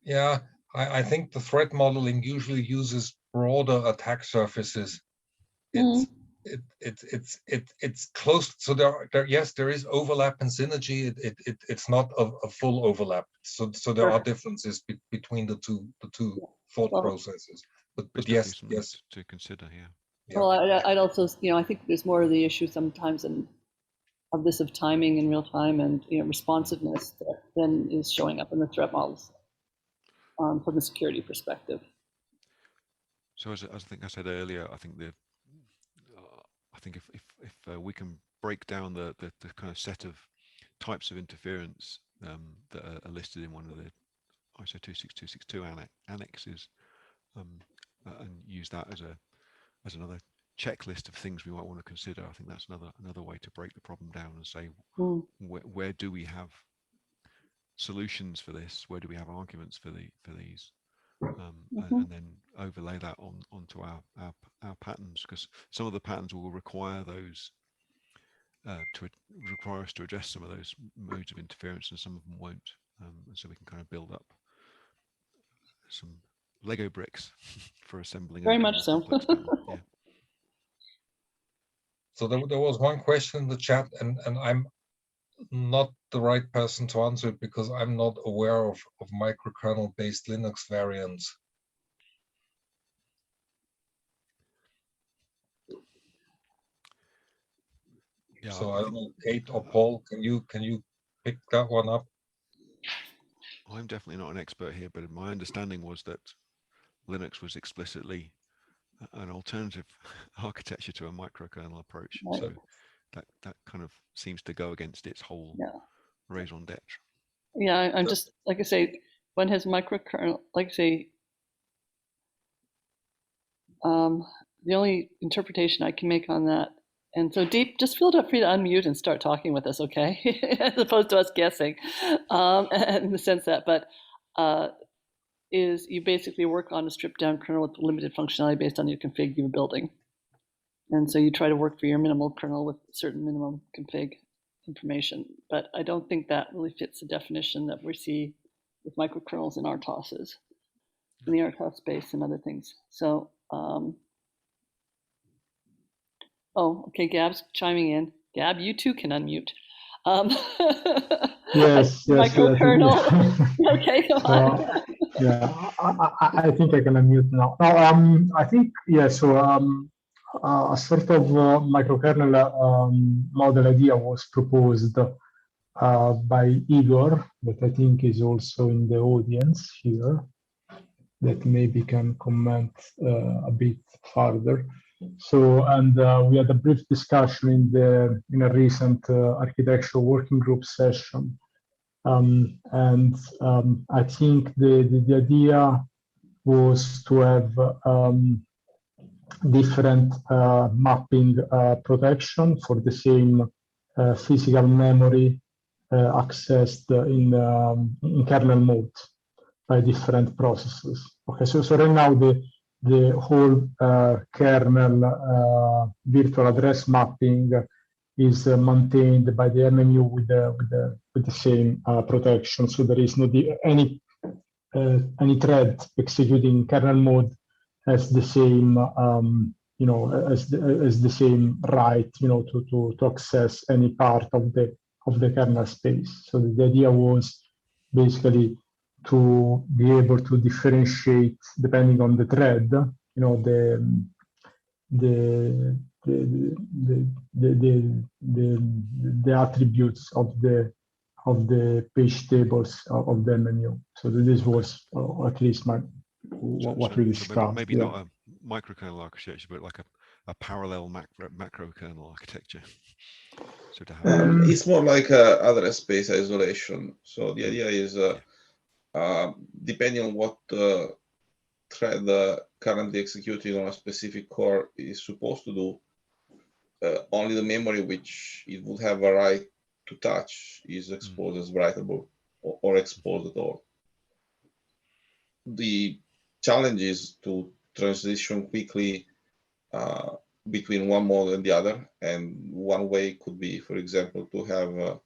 S2: Yeah, I think the threat modeling usually uses broader attack surfaces. It's close. So there is overlap and synergy. It's not a full overlap. So there are differences between the two thought processes. But yes,
S3: to consider. Yeah.
S6: Well, I'd also, I think there's more of the issue sometimes of timing in real time and responsiveness that then is showing up in the threat models from the security perspective.
S3: So as I think I said earlier, I think if we can break down the kind of set of types of interference that are listed in one of the ISO 26262 annexes, and use that as another checklist of things we might want to consider, I think that's another way to break the problem down and say, where do we have solutions for this? Where do we have arguments for these? And then overlay that onto our patterns, because some of the patterns will require those to require us to address some of those modes of interference, and some of them won't. And so we can kind of build up some Lego bricks for assembling.
S6: Very much so.
S3: Yeah.
S2: So there was one question in the chat, and I'm not the right person to answer it because I'm not aware of microkernel based Linux variants. Yeah, so I don't know, Kate or Paul, can you pick that one up?
S3: I'm definitely not an expert here, but my understanding was that Linux was explicitly an alternative architecture to a microkernel approach. Right. So that kind of seems to go against its whole raison d'etre.
S6: Yeah, I'm just, like I say, one has microkernel, like I say, the only interpretation I can make on that, and so Deep, just feel free to unmute and start talking with us, okay? As opposed to us guessing, in the sense that, but is you basically work on a stripped down kernel with limited functionality based on your config you're building. And so you try to work for your minimal kernel with certain minimum config information. But I don't think that really fits the definition that we see with microkernels in RTOSes, in the RTOS space and other things. So, oh, okay, Gab's chiming in. Gab, you too can unmute.
S8: Yes,
S6: microkernel. Okay, go on.
S8: Yeah, I think I can unmute now. I think, yeah, so a sort of microkernel model idea was proposed by Igor, that I think is also in the audience here, that maybe can comment a bit further. So, and we had a brief discussion in a recent architectural working group session. I think the idea was to have different mapping protection for the same physical memory accessed in kernel mode by different processes. Okay, so right now the whole kernel virtual address mapping is maintained by the MMU with the same protection. So there is no any thread executing kernel mode has the same as the same right to access any part of the kernel space. So the idea was basically to be able to differentiate depending on the thread, the attributes of the page tables of the menu. So this was at least what we discussed.
S3: Maybe not a microkernel architecture, but like a parallel macro kernel architecture. So to have
S9: it's more like address space isolation. So the idea is depending on what thread currently executing on a specific core is supposed to do, only the memory which it would have a right to touch is exposed as writable or exposed at all. The challenge is to transition quickly between one mode and the other. And one way could be, for example, to have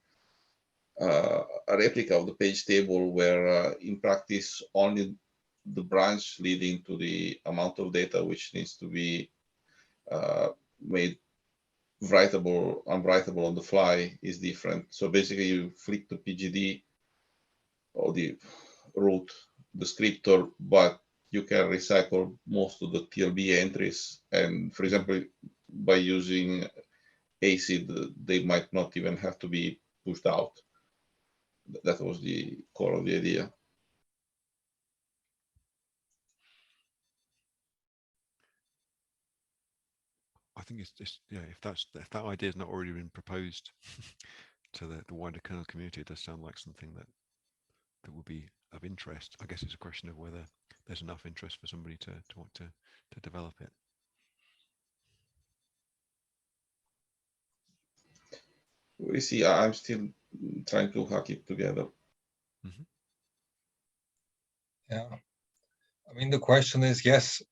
S9: a replica of the page table where in practice only the branch leading to the amount of data which needs to be made writable, unwritable on the fly is different. So basically you flick the PGD or the root descriptor, but you can recycle most of the TLB entries. And for example, by using ACID, they might not even have to be pushed out. That was the core of the idea.
S3: I think it's just, yeah, if that idea has not already been proposed to the wider kernel community, it does sound like something that would be of interest. I guess it's a question of whether there's enough interest for somebody to want to develop it.
S9: We see. I'm still trying to hack it together.
S3: Mm-hmm.
S2: Yeah, I mean the question is yes.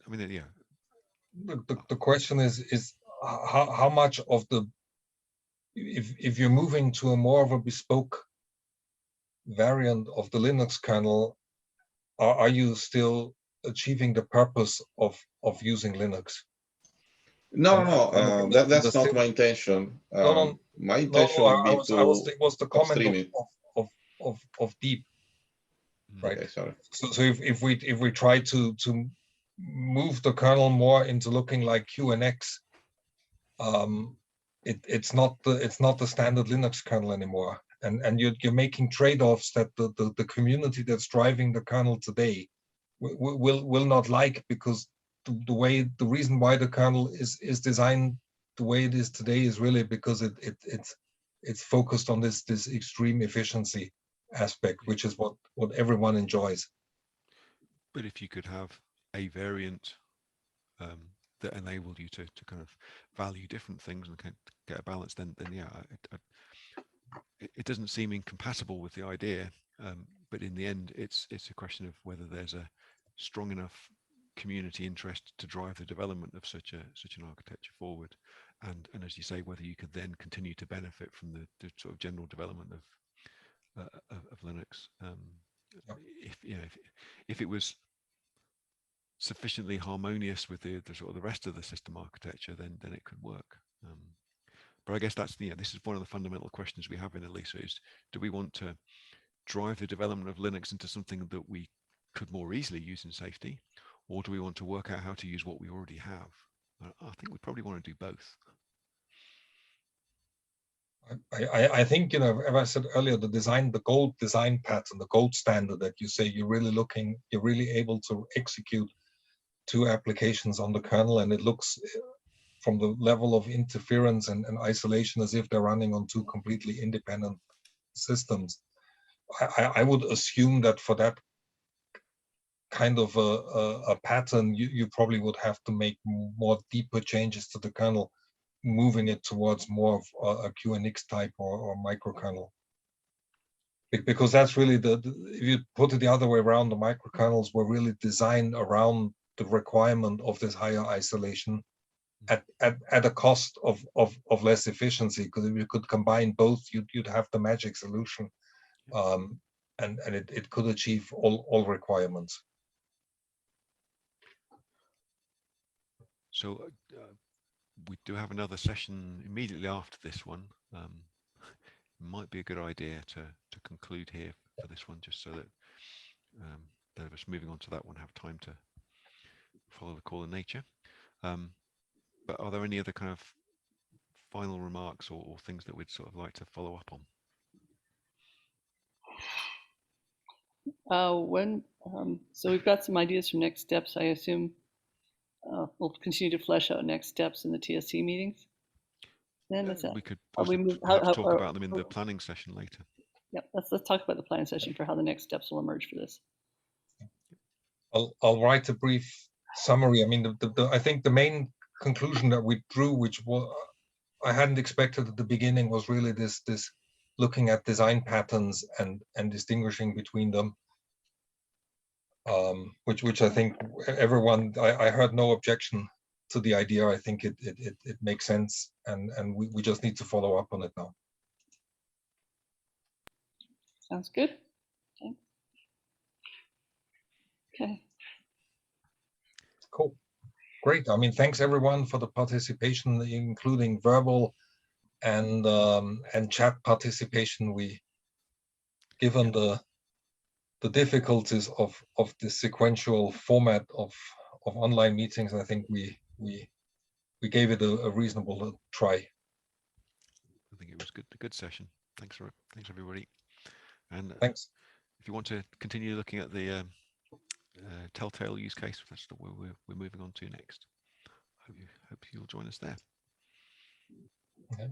S3: I mean, yeah.
S2: The question is how much of the, if you're moving to a more of a bespoke variant of the Linux kernel, are you still achieving the purpose of using Linux?
S9: No, that's not my intention. My intention would be to
S2: it was the comment of Deep, right?
S9: Okay, sorry.
S2: So if we try to move the kernel more into looking like QNX, it's not the standard Linux kernel anymore, and you're making trade-offs that the community that's driving the kernel today will not like, because the reason why the kernel is designed the way it is today is really because it's focused on this extreme efficiency aspect, which is what everyone enjoys.
S3: But if you could have a variant that enabled you to kind of value different things and get a balance, then yeah, it doesn't seem incompatible with the idea. But in the end, it's a question of whether there's a strong enough community interest to drive the development of such an architecture forward, and as you say, whether you could then continue to benefit from the sort of general development of Linux. If it was sufficiently harmonious with the sort of the rest of the system architecture, then it could work. But I guess that's this is one of the fundamental questions we have in ELISA: is do we want to drive the development of Linux into something that we could more easily use in safety, or do we want to work out how to use what we already have? I think we probably want to do both.
S2: I think, as I said earlier, the gold design pattern, the gold standard that you say you're really able to execute 2 applications on the kernel, and it looks from the level of interference and isolation as if they're running on 2 completely independent systems. I would assume that for that kind of a pattern, you probably would have to make more deeper changes to the kernel, moving it towards more of a QNX type or microkernel. Because that's really if you put it the other way around, the microkernels were really designed around the requirement of this higher isolation at a cost of less efficiency, because if you could combine both, you'd have the magic solution, and it could achieve all requirements.
S3: So we do have another session immediately after this one. Might be a good idea to conclude here for this one, just so that those of us moving on to that one have time to follow the call of nature. But are there any other kind of final remarks or things that we'd sort of like to follow up on?
S6: So we've got some ideas for next steps. I assume we'll continue to flesh out next steps in the TSC meetings. Then
S3: we could perhaps talk about them in the planning session later.
S6: Yeah, let's talk about the planning session for how the next steps will emerge for this.
S2: I'll write a brief summary. I mean, I think the main conclusion that we drew, which I hadn't expected at the beginning, was really this looking at design patterns and distinguishing between them, which I think everyone, I heard no objection to the idea. I think it makes sense, and we just need to follow up on it now.
S6: Sounds good. Okay.
S2: Cool. Great. I mean, thanks everyone for the participation, including verbal and chat participation. Given the difficulties of the sequential format of online meetings, I think we gave it a reasonable try.
S3: I think it was a good session. Thanks everybody. And
S2: thanks.
S3: If you want to continue looking at the telltale use case, that's what we're moving on to next. Hope you'll join us there.
S2: Okay.